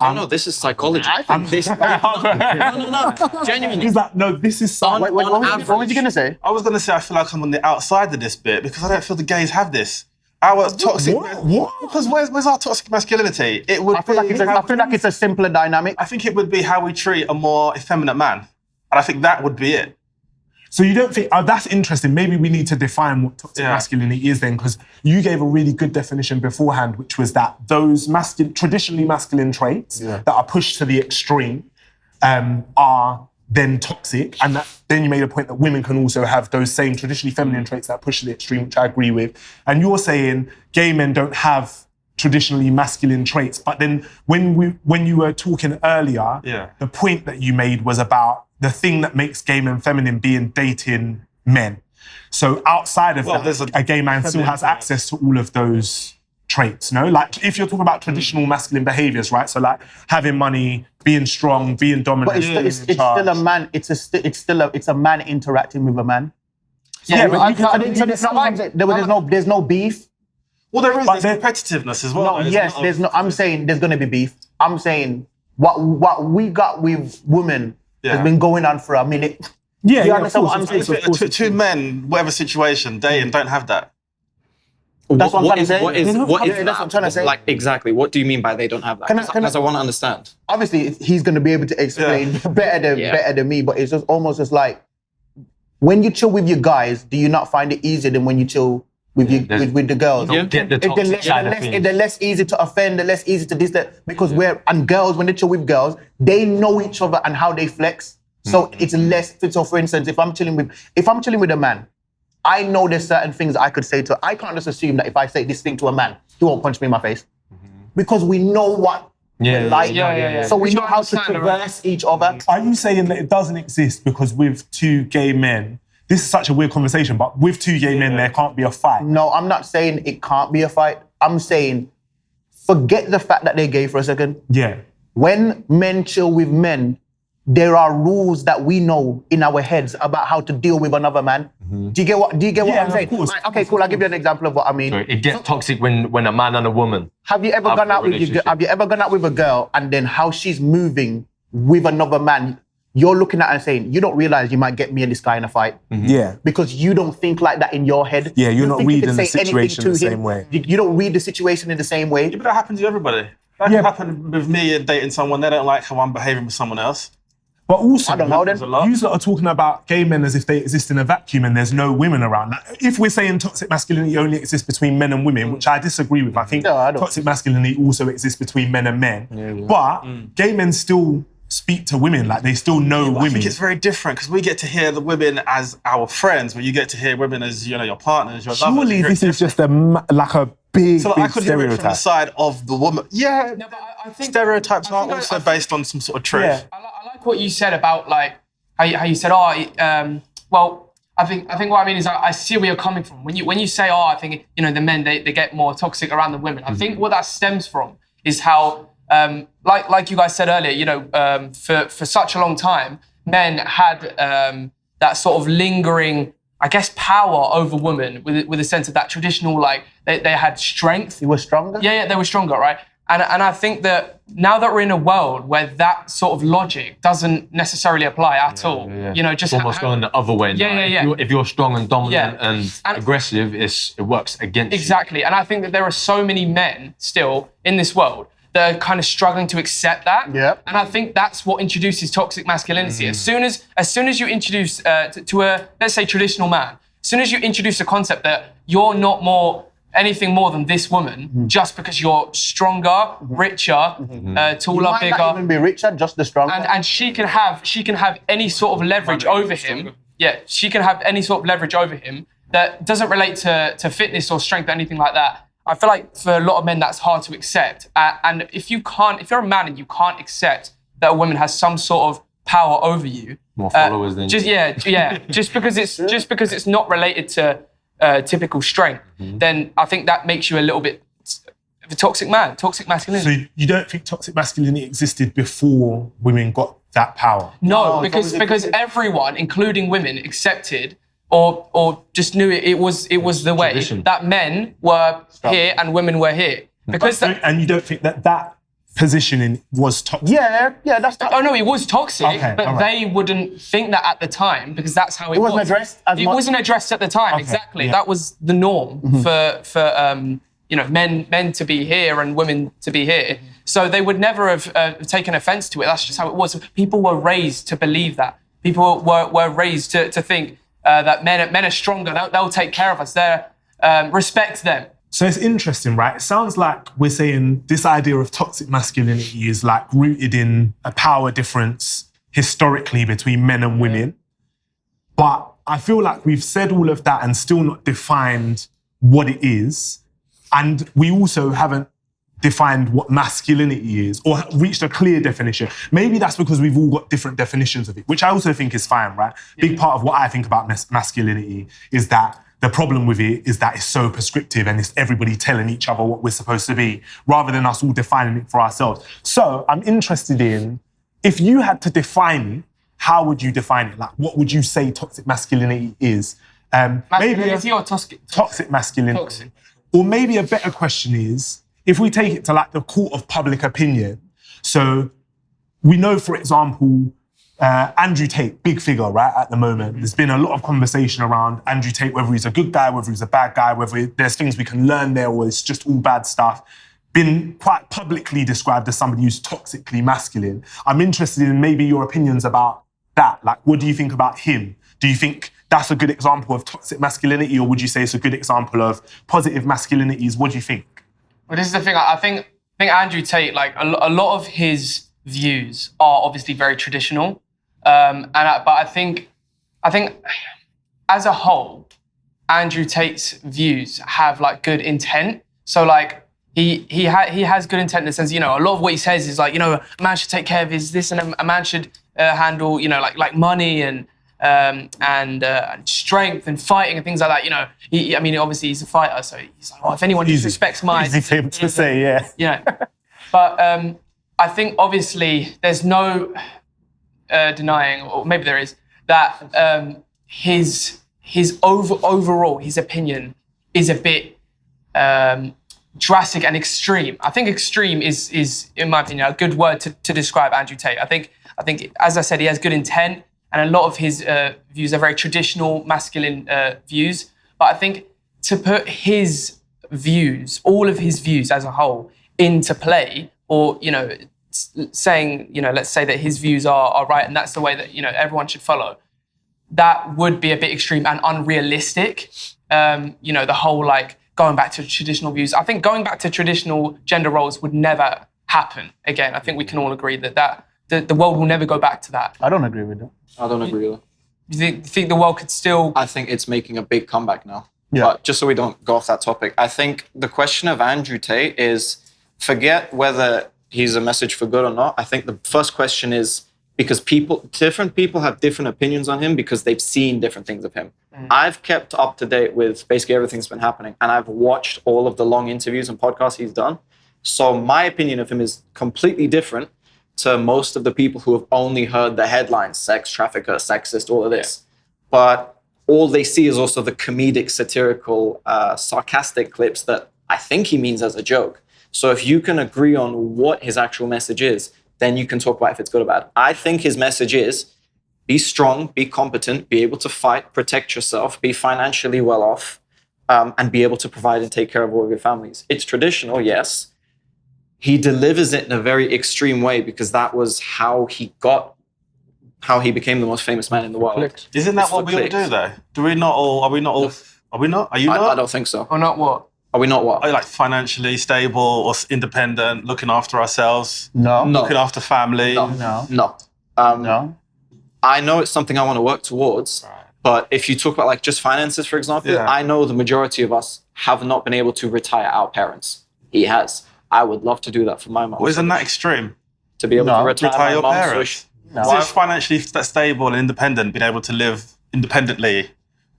No, this is psychology. This, no. Genuinely. He's like, no, this is so... What was you gonna say? I was going to say I feel like I'm on the outside of this bit because I don't feel the gays have this. Our toxic... What? Because where's our toxic masculinity? It would I feel like it's a simpler dynamic. I think it would be how we treat a more effeminate man. And I think that would be it. So you don't think, that's interesting. Maybe we need to define what toxic masculinity is then, because you gave a really good definition beforehand, which was that those traditionally masculine traits that are pushed to the extreme are then toxic. And then you made a point that women can also have those same traditionally feminine traits that push to the extreme, which I agree with. And you're saying gay men don't have traditionally masculine traits. But then when you were talking earlier, the point that you made was about the thing that makes gay men feminine being dating men. So outside of that, a gay man still has access to all of those traits, no? Like if you're talking about traditional masculine behaviors, right? So like having money, being strong, being dominant. But it's still a man. It's a man interacting with a man. Yeah, but there's no beef. Well, there's competitiveness as well. I'm saying there's going to be beef. I'm saying what we got with women has been going on for a minute. Yeah, you understand what I'm saying? Two men, whatever situation, dating, don't have that. That's what I'm trying to say. What is that's what I'm that? trying to say. Like, exactly, what do you mean by they don't have that? Because I want to understand. Obviously, he's going to be able to explain better than me, but it's just almost just like, when you chill with your guys, do you not find it easier than when you chill with the girls? Get the toxic side of things. They're less easy to offend, they're less easy to this, that, because girls, when they chill with girls, they know each other and how they flex. So it's less. So for instance, if I'm chilling with a man, I know there's certain things I could say to. I can't just assume that if I say this thing to a man, he won't punch me in my face, because we know what we're like. So we know how to traverse each other. Are you saying that it doesn't exist because with two gay men? This is such a weird conversation, but with two gay men, there can't be a fight. No, I'm not saying it can't be a fight. I'm saying, forget the fact that they're gay for a second. Yeah. When men chill with men, there are rules that we know in our heads about how to deal with another man. Do you get what I'm saying? Of course. Right, okay, cool. I'll give you an example of what I mean. So it gets toxic when a man and a woman. Have you ever gone out with a girl and then how she's moving with another man? You're looking at her and saying, you don't realize you might get me and this guy in a fight. Yeah. Because you don't think like that in your head. Yeah, you're not think you reading can the say anything situation to the him. same way. You don't read the situation in the same way. Yeah, but that happens to everybody. That can happen with me and dating someone. They don't like how I'm behaving with someone else. But also, I don't know then. you lot are talking about gay men as if they exist in a vacuum and there's no women around. Like, if we're saying toxic masculinity only exists between men and women, which I disagree with, I think toxic masculinity also exists between men and men. But gay men still speak to women, like they still know women. I think it's very different because we get to hear the women as our friends, but you get to hear women as, you know, your partners, your lovers. Surely this is just a big, so like, I could hear it from the stereotype. side of the woman. Yeah, No, but I think stereotypes are also based on some sort of truth. Yeah. I like what you said about like how you said, well, I think what I mean is I see where you're coming from. When you say, I think, you know, the men they get more toxic around the women. I think what that stems from is how like you guys said earlier, you know, for such a long time, men had that sort of lingering, I guess, power over women with a sense of that traditional, like they had strength. You were stronger? Yeah, they were stronger, right? And I think that now that we're in a world where that sort of logic doesn't necessarily apply at all, you know, just it's almost going the other way now. If you're strong and dominant and aggressive, it works against you. Exactly. And I think that there are so many men still in this world that are kind of struggling to accept that. Yep. And I think that's what introduces toxic masculinity. As soon as you introduce to a, let's say, traditional man, as soon as you introduce a concept that you're not anything more than this woman, just because you're stronger, richer, taller, You might bigger. not even be richer, just the stronger. And she can have any sort of leverage over him. Yeah, she can have any sort of leverage over him that doesn't relate to fitness or strength or anything like that. I feel like for a lot of men that's hard to accept. And if you're a man and you can't accept that a woman has some sort of power over you, more followers than just just because it's not related to typical strength, then I think that makes you a little bit of a toxic man, toxic masculinity. So you don't think toxic masculinity existed before women got that power? No, because everyone, including women, accepted or just knew it was the way that men were here and women were here. Because and you don't think that positioning was toxic? Yeah, that's toxic. Oh no, it was toxic, Okay, but all right. they wouldn't think that at the time because that's how it was. wasn't addressed as It much. wasn't addressed at the time. Okay, Exactly, yeah. that was the norm for you know, men to be here and women to be here. So they would never have taken offense to it. That's just how it was. People were raised to believe that. People were raised to think that men are stronger. They'll take care of us. Respect them. So it's interesting, right? It sounds like we're saying this idea of toxic masculinity is like rooted in a power difference historically between men and women. But I feel like we've said all of that and still not defined what it is. And we also haven't defined what masculinity is or reached a clear definition. Maybe that's because we've all got different definitions of it, which I also think is fine, right? Big part of what I think about masculinity is that the problem with it is that it's so prescriptive and it's everybody telling each other what we're supposed to be rather than us all defining it for ourselves. So I'm interested in, if you had to define it, how would you define it? Like, what would you say toxic masculinity is? Masculinity or toxic masculinity. Toxic. Or maybe a better question is, if we take it to like the court of public opinion, so we know, for example, Andrew Tate, big figure, right, at the moment. There's been a lot of conversation around Andrew Tate, whether he's a good guy, whether he's a bad guy, whether there's things we can learn there or it's just all bad stuff. Been quite publicly described as somebody who's toxically masculine. I'm interested in maybe your opinions about that. Like, what do you think about him? Do you think that's a good example of toxic masculinity, or would you say it's a good example of positive masculinities? What do you think? Well, this is the thing. I think Andrew Tate, like a lot of his views are obviously very traditional, but I think as a whole, Andrew Tate's views have like good intent. So like he has good intent in the sense, you know, a lot of what he says is like, you know, a man should take care of his this, and a man should handle, you know, like money and strength and fighting and things like that. You know, I mean, obviously he's a fighter, so he's like, if anyone disrespects my... Easy for him to say, yeah. You know, but I think obviously there's no denying, or maybe there is, that his overall, his opinion is a bit drastic and extreme. I think extreme is, in my opinion, a good word to describe Andrew Tate. I think, as I said, he has good intent, and a lot of his views are very traditional masculine views. But I think to put his views, all of his views as a whole, into play or saying, let's say that his views are right and that's the way that, everyone should follow, that would be a bit extreme and unrealistic. The whole like going back to traditional views. I think going back to traditional gender roles would never happen again. I think we can all agree that the world will never go back to that. I don't agree with that. I don't agree with it. You think the world could still... I think it's making a big comeback now. Yeah. But just so we don't go off that topic, I think the question of Andrew Tate is, forget whether he's a message for good or not. I think the first question is, because different people have different opinions on him because they've seen different things of him. I've kept up to date with basically everything that's been happening, and I've watched all of the long interviews and podcasts he's done. So my opinion of him is completely different to most of the people who have only heard the headlines, sex trafficker, sexist, all of this. But all they see is also the comedic, satirical, sarcastic clips that I think he means as a joke. So if you can agree on what his actual message is, then you can talk about if it's good or bad. I think his message is be strong, be competent, be able to fight, protect yourself, be financially well off, and be able to provide and take care of all of your families. It's traditional, yes. He delivers it in a very extreme way because that was how he became the most famous man in the world. Isn't that what we all do though? Are we not all? Are you not? I don't think so. Or not what? Are we not what? Are you like financially stable or independent, looking after ourselves? No. Looking after family? No. No. I know it's something I want to work towards, but if you talk about like just finances, for example, I know the majority of us have not been able to retire our parents. He has. I would love to do that for my mom. Well, isn't that extreme? To be able to retire your my mom, parents? Is it financially stable and independent, being able to live independently?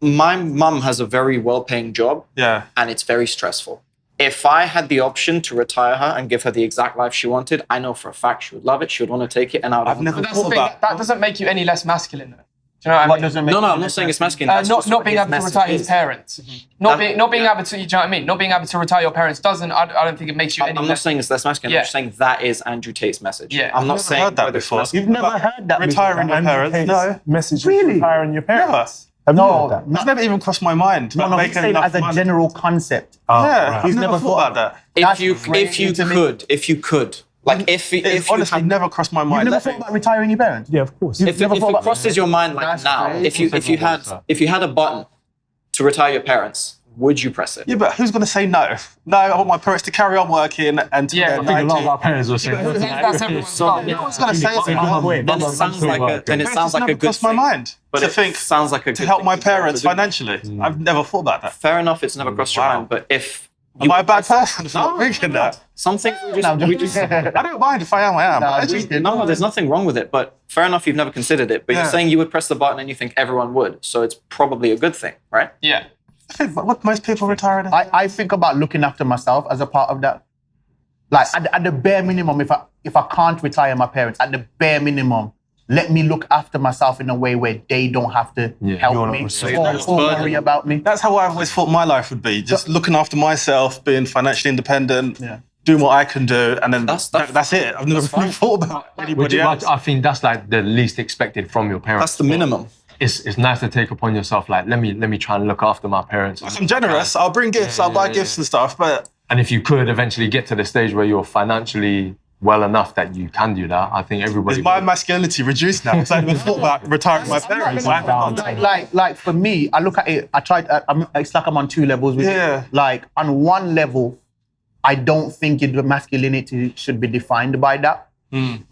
My mum has a very well-paying job, and it's very stressful. If I had the option to retire her and give her the exact life she wanted, I know for a fact she would love it, she would want to take it, and I've never thought about that. Doesn't make you any less masculine, though. Do you know what I mean? No, I'm not saying it's masculine. Not being able to retire his parents. Not being able to, do you know what I mean? Not being able to retire your parents doesn't, I don't think it makes you any less... I'm not saying it's less masculine, I'm just saying that is Andrew Tate's message. Yeah. I'm not saying... heard that before. You've never heard that retiring your parents? No. Message of Really? retiring your parents. Never. Have you heard that? That's never even crossed my mind. No, he's saying as a general concept. Right. I've never thought about that. If you could. Like if honestly never crossed my mind. You've never thought about retiring your parents? Yeah, of course. If it crosses your mind like now, if you had a button to retire your parents, would you press it? Yeah, but who's going to say no? No, I want my parents to carry on working and to I think a lot of our parents will say That's everyone's fault. No one's going to say it. Then it sounds like a good crossed my thing. mind. But to it think sounds like a good to help thing my to be able parents to do. financially. I've never thought about that. Fair enough, it's never crossed your mind. But if Am I a bad person for not thinking that? some things we just I don't mind if I am. I am. no, there's nothing wrong with it. But fair enough, you've never considered it. But you're saying you would press the button and you think everyone would. So it's probably a good thing, right? Yeah. I think what most people retire. I think about looking after myself as a part of that. Like at the bare minimum, if I can't retire my parents, at the bare minimum, let me look after myself in a way where they don't have to help me or worry about me. That's how I always thought my life would be. Just looking after myself, being financially independent, doing what I can do, and then that's it. I've never really thought about anybody else. I think that's like the least expected from your parents. That's the minimum. It's nice to take upon yourself, like, let me try and look after my parents. I'm generous. I'll bring gifts. I'll buy gifts and stuff, but... And if you could eventually get to the stage where you're financially well enough that you can do that, I think everybody... Is my masculinity reduced now? Because I never thought about retiring my parents. Like for me, I look at it, it's like I'm on two levels with it. Like on one level, I don't think the masculinity should be defined by that.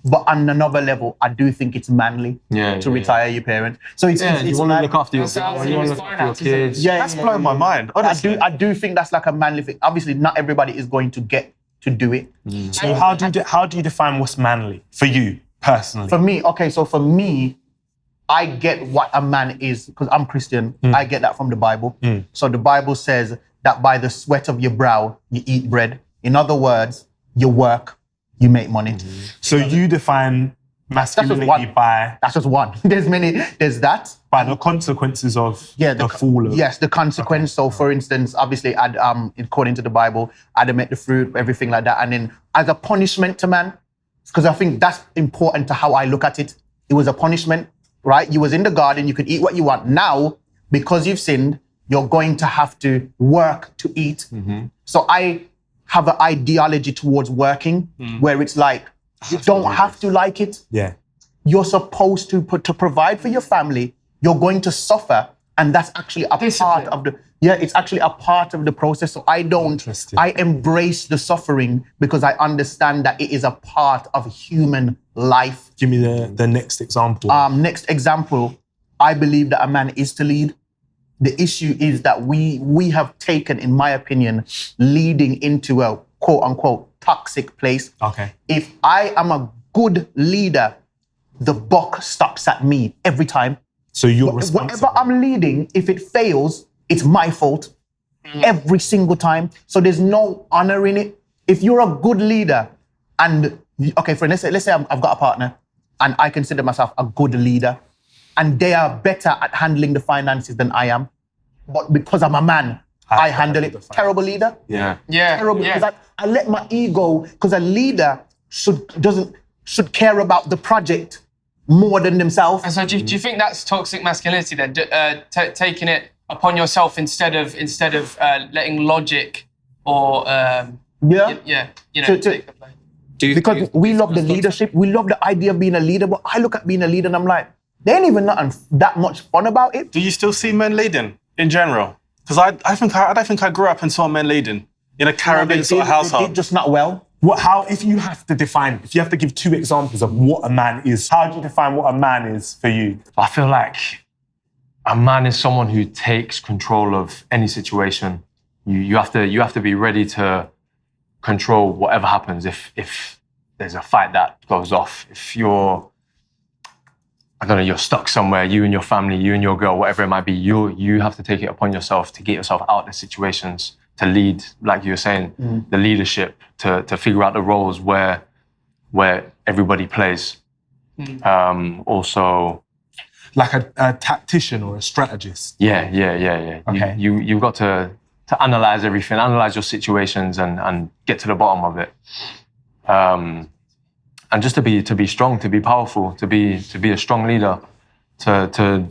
But on another level, I do think it's manly to retire your parents. So it's you want to look after yourself, you want to look after your kids. That's blown my mind. Honestly. I do think that's like a manly thing. Obviously, not everybody is going to get to do it. So how do you define what's manly for you personally? For me, I get what a man is because I'm Christian. I get that from the Bible. So the Bible says that by the sweat of your brow, you eat bread. In other words, you work, you make money. So you define masculinity by... That's just one. There's that. By the consequences of the fall of... Yes, the consequence. So for instance, obviously, according to the Bible, Adam ate the fruit, everything like that. And then as a punishment to man, because I think that's important to how I look at it. It was a punishment, right? You was in the garden, you could eat what you want. Now, because you've sinned, you're going to have to work to eat. So have an ideology towards working where it's like, you don't have to like it. Yeah. You're supposed to provide for your family. You're going to suffer. And that's actually a part of it's actually a part of the process. So I embrace the suffering because I understand that it is a part of human life. Give me the next example. Next example, I believe that a man is to lead. The issue is that we have taken, in my opinion, leading into a quote unquote toxic place. Okay. If I am a good leader, the buck stops at me every time. So you're responsible. Whatever I'm leading, if it fails, it's my fault every single time. So there's no honor in it. If you're a good leader and, okay, friend, let's say I've got a partner and I consider myself a good leader and they are better at handling the finances than I am. But because I'm a man, I handle it. Terrible leader. Yeah. Terrible. Because I let my ego, because a leader should care about the project more than themselves. And so do you think that's toxic masculinity then? Taking it upon yourself instead of letting logic or because we love the leadership, we love the idea of being a leader, but I look at being a leader and I'm like, there ain't even nothing that much fun about it. Do you still see men leading in general? Because I don't think I grew up and saw men leading in a Caribbean sort of household. They did just not well. If you have to give 2 examples of what a man is, how do you define what a man is for you? I feel like a man is someone who takes control of any situation. You have to be ready to control whatever happens. If there's a fight that goes off, if you're stuck somewhere, you and your family, you and your girl, whatever it might be, you have to take it upon yourself to get yourself out of the situations, to lead, like you were saying, the leadership, to figure out the roles where everybody plays. Also, like a tactician or a strategist. Yeah. Okay. You've got to analyze everything, analyze your situations, and get to the bottom of it. And just to be strong, to be powerful, to be a strong leader, to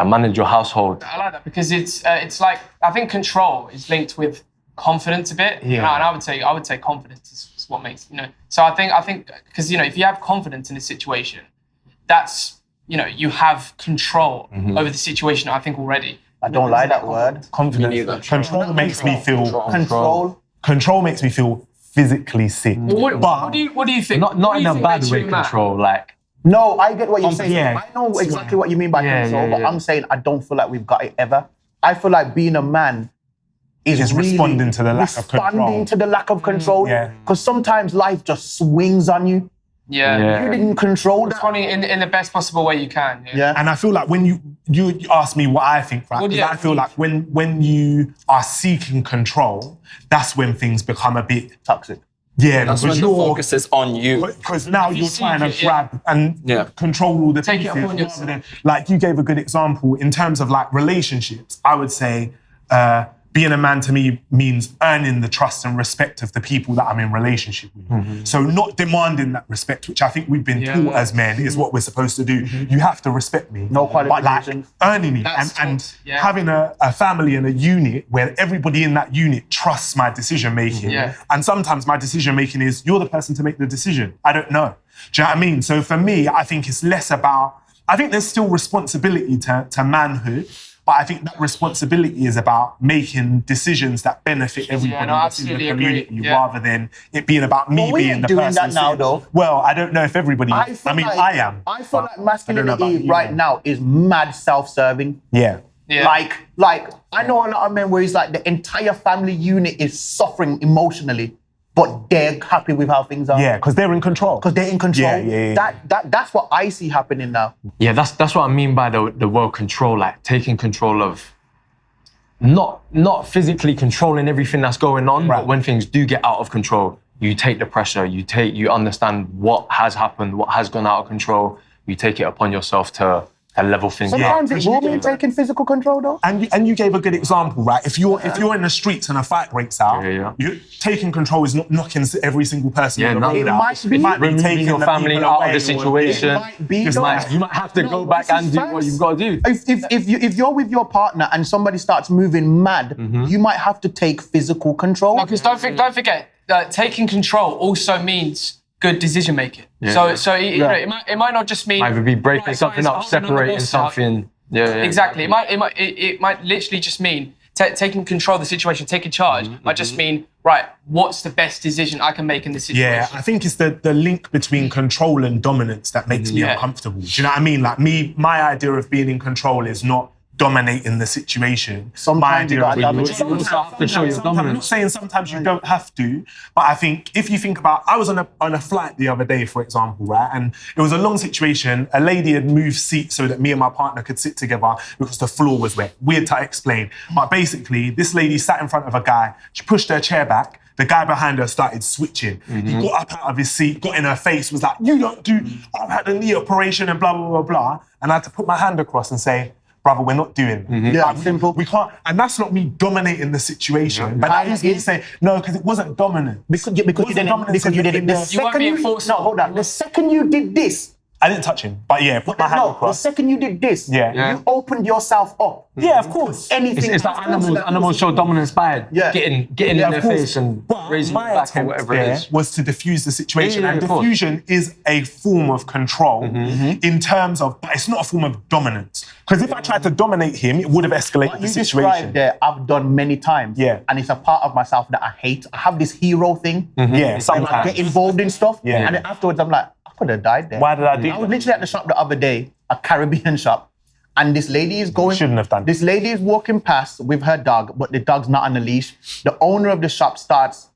manage your household. I like that because it's like, I think control is linked with confidence a bit. Yeah. And I would say confidence is what makes, So I think because if you have confidence in a situation, that's, you have control over the situation, I think, already. I don't like that word. Confidence. Control makes me feel Control makes me feel physically sick. What do you think? Not in a bad way, control, like. No, I get what you're saying. Yeah. I know exactly what you mean by control, but I'm saying I don't feel like we've got it ever. I feel like being a man is really responding to the lack of control. Responding to the lack of control. Yeah. Because sometimes life just swings on you. Yeah. You didn't control that. Responding in the best possible way you can. Yeah. And I feel like when you ask me what I think, right? Because I feel like when you are seeking control, that's when things become a bit toxic. Yeah, that's when the focus is on you. Because now you're trying to grab and control all the Take pieces. it upon yourself. Like you gave a good example in terms of like relationships. I would say being a man to me means earning the trust and respect of the people that I'm in relationship with. Mm-hmm. So not demanding that respect, which I think we've been taught as men is what we're supposed to do. Mm-hmm. You have to respect me. No qualifications. But like earning it and having a family and a unit where everybody in that unit trusts my decision making. Yeah. And sometimes my decision making is you're the person to make the decision. I don't know. Do you know what I mean? So for me, I think it's less about, I think there's still responsibility to manhood. But I think that responsibility is about making decisions that benefit everybody in the community rather than it being about me being the person. Doing that now, though. Well, I don't know if everybody. I am. I feel like masculinity right now is mad self-serving. Yeah. Like I know a lot of men where it's like the entire family unit is suffering emotionally, but they're happy with how things are. Yeah, because they're in control. Yeah. That's what I see happening now. Yeah, that's what I mean by the word control, like taking control of, not physically controlling everything that's going on, but when things do get out of control, you take the pressure, you understand what has happened, what has gone out of control, you take it upon yourself to a level thing. Sometimes it will mean taking physical control, though. And you gave a good example, right? If you're in the streets and a fight breaks out, you taking control is not knocking every single person in the road It out. might be taking taking your the family people out away of the situation. You might have to go back and do what you've got to do. If you're with your partner and somebody starts moving mad, you might have to take physical control. No, because don't forget, taking control also means good decision making. So you know, it might not just mean Either be breaking something up, separating something. Exactly. It might literally just mean taking control of the situation, taking charge. Might just mean, right, what's the best decision I can make in this situation? Yeah, I think it's the link between control and dominance that makes me uncomfortable. Do you know what I mean? Like my idea of being in control is not dominating the situation. Sometimes you gotta Sometimes I'm not saying sometimes you don't have to, but I think if you think about, I was on a flight the other day, for example, right? And it was a long situation. A lady had moved seats so that me and my partner could sit together because the floor was wet. Weird to explain. But basically, this lady sat in front of a guy. She pushed her chair back. The guy behind her started switching. He got up out of his seat, got in her face, was like, you don't do, I've had a knee operation and blah, blah, blah, blah. And I had to put my hand across and say, brother, we're not doing it. Yeah, simple. We can't, and that's not me dominating the situation. But that is me saying, no, because it wasn't dominant. Because you did it. The second you did this, I didn't touch him, but yeah, put my hand across. The second you did this, you opened yourself up. Yeah, of course. Anything. It's like animals show dominance by getting in their face and raising my their back or whatever it is. was to diffuse the situation. And diffusion is a form of control in terms of, but it's not a form of dominance. Because if I tried to dominate him, it would have escalated the situation. There, I've done many times. Yeah. And it's a part of myself that I hate. I have this hero thing. Yeah, sometimes. I get involved in stuff. Yeah. And then afterwards, I'm like, I could have died there. Why did I do I was literally at the shop the other day, a Caribbean shop, and this lady is going. Shouldn't have done. This lady is walking past with her dog, but the dog's not on the leash. The owner of the shop starts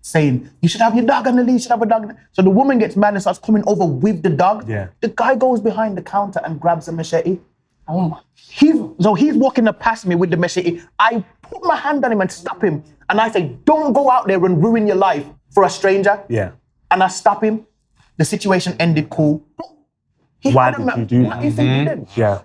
saying, you should have your dog on the leash, you should have a dog. So the woman gets mad and starts coming over with the dog. Yeah. The guy goes behind the counter and grabs a machete. Oh my. He's walking past me with the machete. I put my hand on him and stop him. And I say, don't go out there and ruin your life for a stranger. Yeah. And I stop him. The situation ended cool. Why did you do that? What do you think he did? Yeah.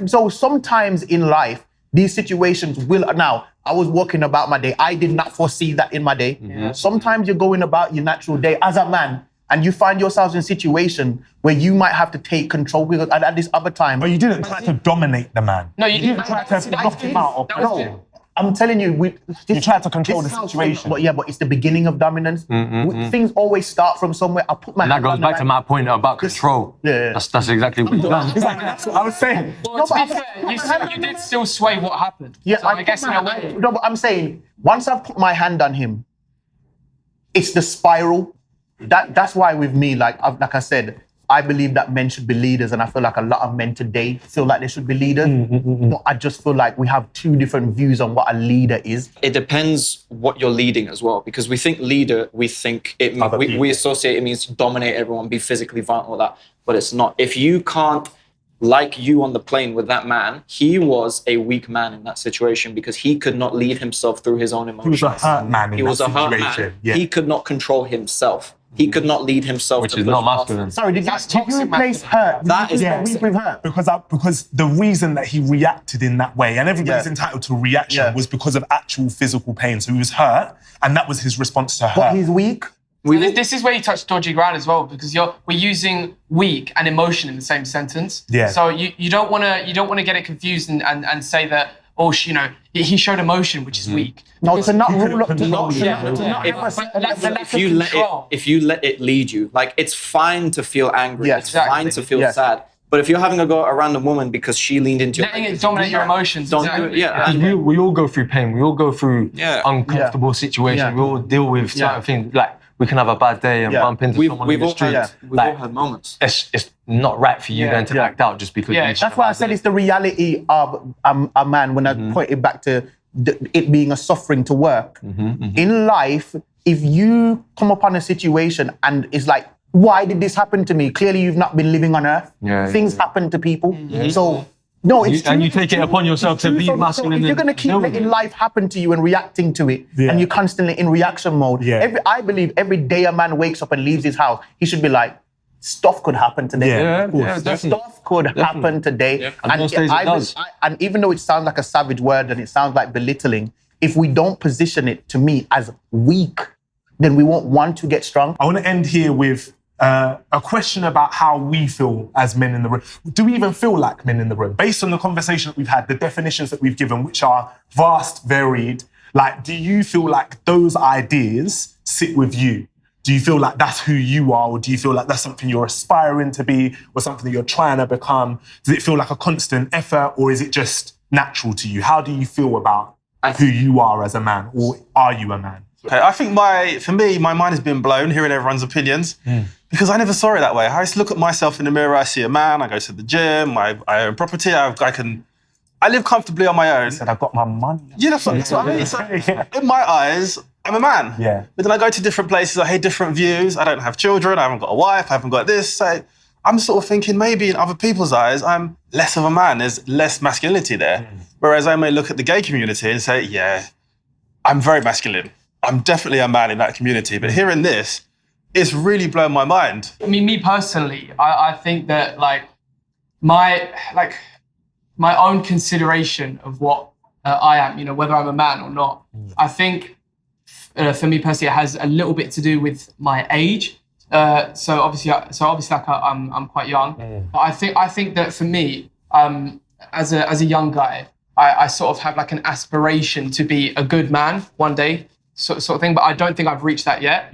So sometimes in life, these situations will, now, I was walking about my day. I did not foresee that in my day. Sometimes you're going about your natural day as a man, and you find yourselves in a situation where you might have to take control, because at this other time. But you didn't try to dominate the man. No, you didn't try to knock him out. No. I'm telling you, you tried to control the situation. But it's the beginning of dominance. Things always start from somewhere. I put my hand And that goes back to my point about control. Yeah. That's exactly what you've done. That's what I was saying. Well, to be fair, you did still sway what happened. Yeah, so I guess in a way. No, but I'm saying, once I've put my hand on him, it's the spiral. That's why with me, like I said, I believe that men should be leaders, and I feel like a lot of men today feel like they should be leaders. But I just feel like we have two different views on what a leader is. It depends what you're leading as well, because we think leader, we associate it means to dominate everyone, be physically violent, all that, but it's not. If you can't, like you on the plane with that man, he was a weak man in that situation because he could not lead himself through his own emotions. He was a hurt man in that situation. Yeah. He could not control himself. He could not lead himself. Which is not masculine. Sorry, did you replace hurt? That is weak with hurt. Because the reason that he reacted in that way, and everybody's entitled to a reaction, was because of actual physical pain. So he was hurt, and that was his response to hurt. But he's weak. This is where you touch dodgy ground as well, because we're using weak and emotion in the same sentence. Yeah. So you don't want to get it confused and say that, he showed emotion, which is weak. No, to not rule up, if you let it lead you, like, it's fine to feel angry, it's fine to feel sad. But if you're having a go around a woman because she leaned into your... Letting it dominate your emotions. Don't do it, And we all go through pain. We all go through uncomfortable situations. Yeah. We all deal with certain things. Like, we can have a bad day and bump into someone in the street. We've all had moments. It's not right for you then to act out just because... That's why I said it's the reality of a man, when I point it back to it being a suffering to work. In life, if you come upon a situation and it's like, why did this happen to me? Clearly, you've not been living on earth. Things happen to people. So, no, it's true. And you take it upon yourself to be masculine. If you're going to keep letting life happen to you and reacting to it, and you're constantly in reaction mode, I believe every day a man wakes up and leaves his house, he should be like, stuff could happen today. Yeah, of course. Definitely. Stuff could happen today. And most days it does. And even though it sounds like a savage word and it sounds like belittling, if we don't position it to me as weak, then we won't want to get strong. I want to end here with a question about how we feel as men in the room. Do we even feel like men in the room? Based on the conversation that we've had, the definitions that we've given, which are vast, varied, like, do you feel like those ideas sit with you? Do you feel like that's who you are, or do you feel like that's something you're aspiring to be, or something that you're trying to become? Does it feel like a constant effort, or is it just natural to you? How do you feel about who you are as a man, or are you a man? Okay, I think for me, my mind has been blown hearing everyone's opinions because I never saw it that way. I used to look at myself in the mirror, I see a man, I go to the gym, I own property, I live comfortably on my own. Said I've got my money. Yeah, that's what I mean. So, in my eyes, I'm a man. Yeah. But then I go to different places, I hear different views, I don't have children, I haven't got a wife, I haven't got this. So I'm sort of thinking maybe in other people's eyes, I'm less of a man, there's less masculinity there. Whereas I may look at the gay community and say, yeah, I'm very masculine. I'm definitely a man in that community. But hearing this, it's really blown my mind. I mean, me personally, I think that my own consideration of what I am, you know, whether I'm a man or not, I think for me personally, it has a little bit to do with my age. So obviously, like I'm quite young. But I think that for me, as a young guy, I sort of have like an aspiration to be a good man one day. Sort of thing, but I don't think I've reached that yet.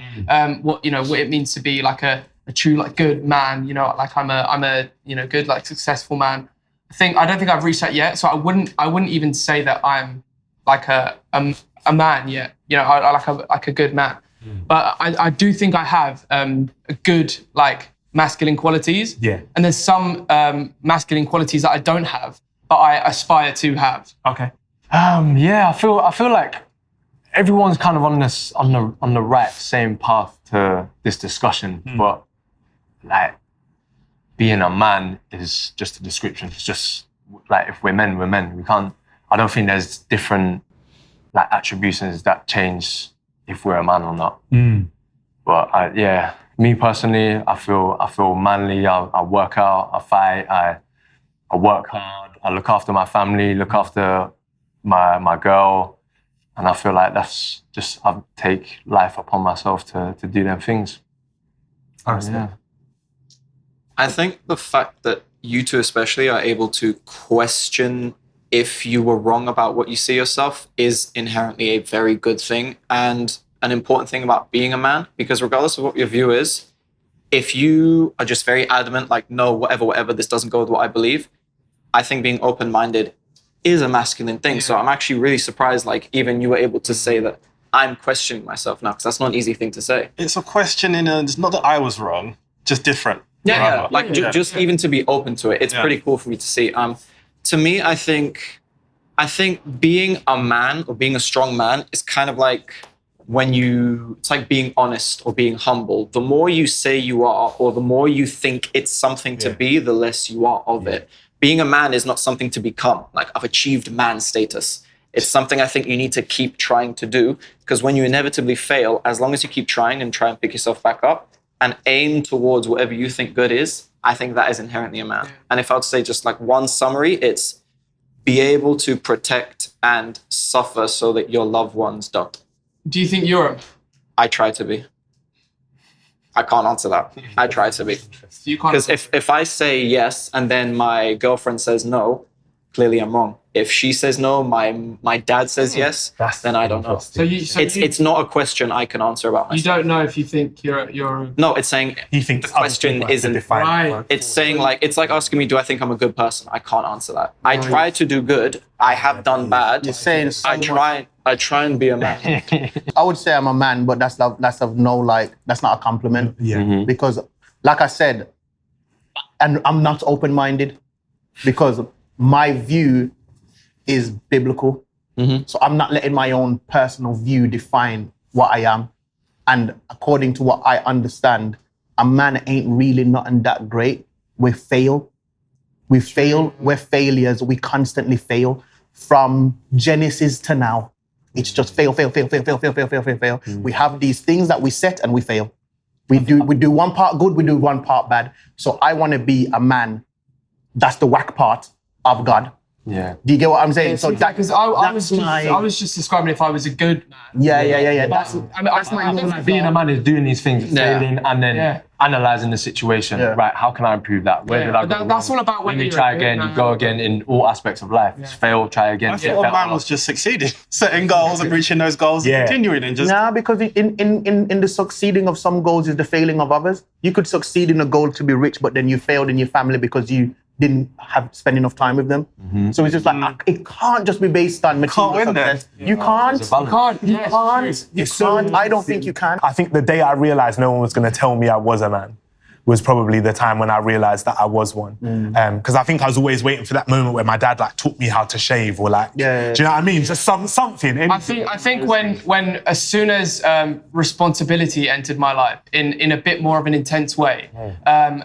What it means to be like a true like good man, you know, like I'm a good like successful man. I don't think I've reached that yet. So I wouldn't even say that I'm like a man yet. You know, I like a good man. But I do think I have good like masculine qualities. Yeah. And there's some masculine qualities that I don't have, but I aspire to have. Okay. Yeah, I feel like everyone's kind of on the right same path to this discussion, but like being a man is just a description. It's just like if we're men, we're men. We can't. I don't think there's different like attributions that change if we're a man or not. But yeah, me personally, I feel manly. I work out. I fight. I work hard. I look after my family. Look after my girl. And I feel like that's just, I take life upon myself to do them things. Yeah. I think the fact that you two especially are able to question if you were wrong about what you see yourself is inherently a very good thing and an important thing about being a man, because regardless of what your view is, if you are just very adamant, like, no, whatever, this doesn't go with what I believe, I think being open-minded is a masculine thing. So I'm actually really surprised, like, even you were able to say that I'm questioning myself now, because that's not an easy thing to say. It's a question it's not that I was wrong, just different. Just even to be open to it, it's pretty cool for me to see. To me, I think being a man or being a strong man is kind of like it's like being honest or being humble. The more you say you are, or the more you think it's something to be, the less you are of it. Being a man is not something to become, like I've achieved man status. It's something I think you need to keep trying to do, because when you inevitably fail, as long as you keep trying and try and pick yourself back up and aim towards whatever you think good is, I think that is inherently a man. And if I would say just like one summary, it's be able to protect and suffer so that your loved ones don't. Do you think you're a man? I try to be. I can't answer that. I try to be. Because if I say yes and then my girlfriend says no, clearly I'm wrong. If she says no, my dad says yes, then I don't know. So it's not a question I can answer about myself. You don't know if you think you're. No, it's saying He thinks the question isn't Right. It's saying like it's like asking me, do I think I'm a good person? I can't answer that. I try to do good. I have done bad. You're saying I try and be a man. I would say I'm a man, but that's not a compliment. Yeah. Because, like I said, and I'm not open-minded, because my view is biblical. So I'm not letting my own personal view define what I am. And according to what I understand, a man ain't really nothing that great. We fail. We're failures. We constantly fail. From Genesis to now, it's just fail. We have these things that we set and we fail. We do one part good, we do one part bad. So I want to be a man. That's the whack part of God. Yeah. Do you get what I'm saying? So because I was just describing if I was a good man. Yeah. That's I Like being a man is doing these things, failing, and then analysing the situation. Yeah. Right, how can I improve that? Where did I go that's wrong? all about when whether you you're try a good again, man you go again in all aspects of life. Just fail, try again. I thought a man was just succeeding, setting goals and reaching those goals and continuing and just... Nah, because in the succeeding of some goals is the failing of others. You could succeed in a goal to be rich, but then you failed in your family because you didn't spend enough time with them. So it's just like, it can't just be based on material success. You can't. You can't. I don't think you can. I think the day I realised no one was going to tell me I was a man was probably the time when I realised that I was one. Because I think I was always waiting for that moment where my dad like taught me how to shave or like, do you know what I mean? Just something. I think when as soon as responsibility entered my life in a bit more of an intense way,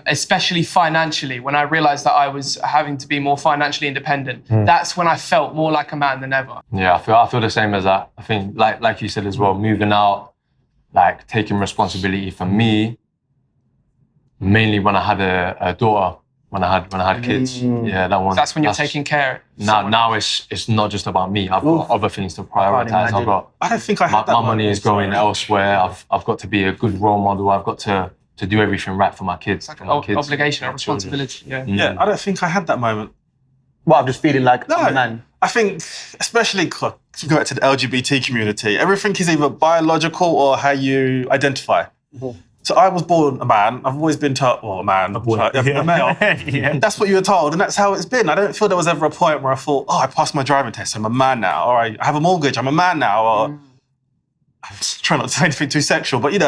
especially financially, when I realised that I was having to be more financially independent, that's when I felt more like a man than ever. Yeah, I feel the same as that. I think like you said as well, moving out, like taking responsibility for me. Mainly when I had a daughter, when I had kids. Yeah, that one. That's when you're taking care. Now it's not just about me. I've got other things to prioritize. I don't think I had that. My money is going elsewhere. I've got to be a good role model. I've got to do everything right for my kids. It's like an obligation, a responsibility. Yeah, I don't think I had that moment. Well, I'm just feeling like a man. I think, especially to go back to the LGBT community, everything is either biological or how you identify. So I was born a man. I've always been told, a man, a male. That's what you were told, and that's how it's been. I don't feel there was ever a point where I thought, I passed my driving test, I'm a man now. Or I have a mortgage, I'm a man now. Or I'm trying not to say anything too sexual, but you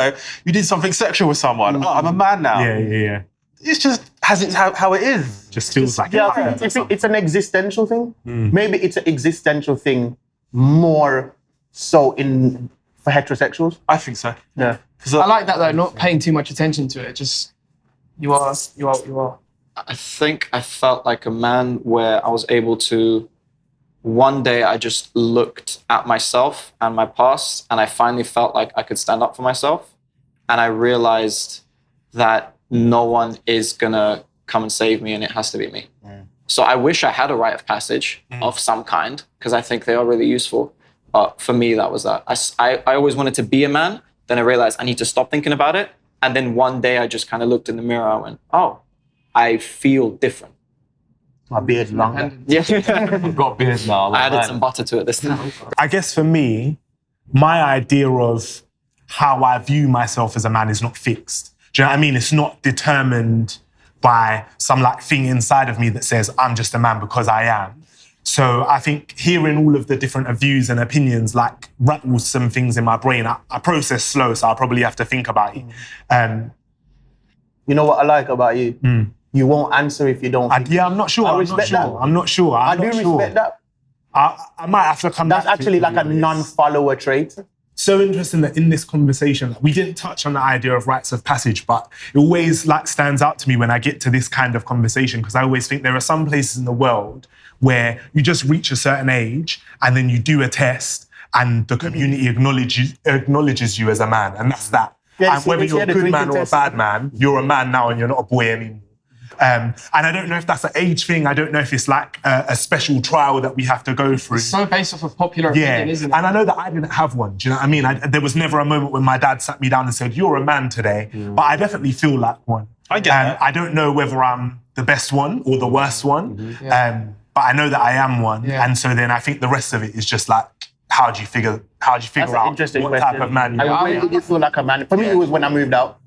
did something sexual with someone. I'm a man now. Yeah. It's just how it is. Just feels like I think it's an existential thing. Maybe it's an existential thing more so for heterosexuals. I think so. Yeah. I like that though, not paying too much attention to it. Just you are. I think I felt like a man where I was able to, one day I just looked at myself and my past and I finally felt like I could stand up for myself. And I realized that no one is gonna come and save me and it has to be me. So I wish I had a rite of passage of some kind because I think they are really useful. But for me, that was that. I always wanted to be a man. Then I realized I need to stop thinking about it. And then one day I just kind of looked in the mirror and went, I feel different. My beard's longer. Yeah. I've got beards now. I added some butter to it this time. I guess for me, my idea of how I view myself as a man is not fixed. Do you know what I mean? It's not determined by some like thing inside of me that says I'm just a man because I am. So I think hearing all of the different views and opinions like rattles some things in my brain. I process slow, so I probably have to think about it. You know what I like about you? You won't answer if you don't think. I'm not sure. I respect that. I'm not sure. I do respect that. I might have to come back. That's actually like a non-follower trait. So interesting that in this conversation, we didn't touch on the idea of rites of passage, but it always like stands out to me when I get to this kind of conversation, because I always think there are some places in the world where you just reach a certain age and then you do a test and the community acknowledges you as a man, and that's that. Yeah, and whether you're a good man or a bad man, you're a man now and you're not a boy anymore. And I don't know if that's an age thing. I don't know if it's like a special trial that we have to go through. It's so based off of popular opinion, isn't it? And I know that I didn't have one. Do you know what I mean? There was never a moment when my dad sat me down and said, "You're a man today." But I definitely feel like one. I get that. I don't know whether I'm the best one or the worst one. But I know that I am one. And so then I think the rest of it is just like, how do you figure out what type of man you are? When did you feel like a man? For me, it was when I moved out.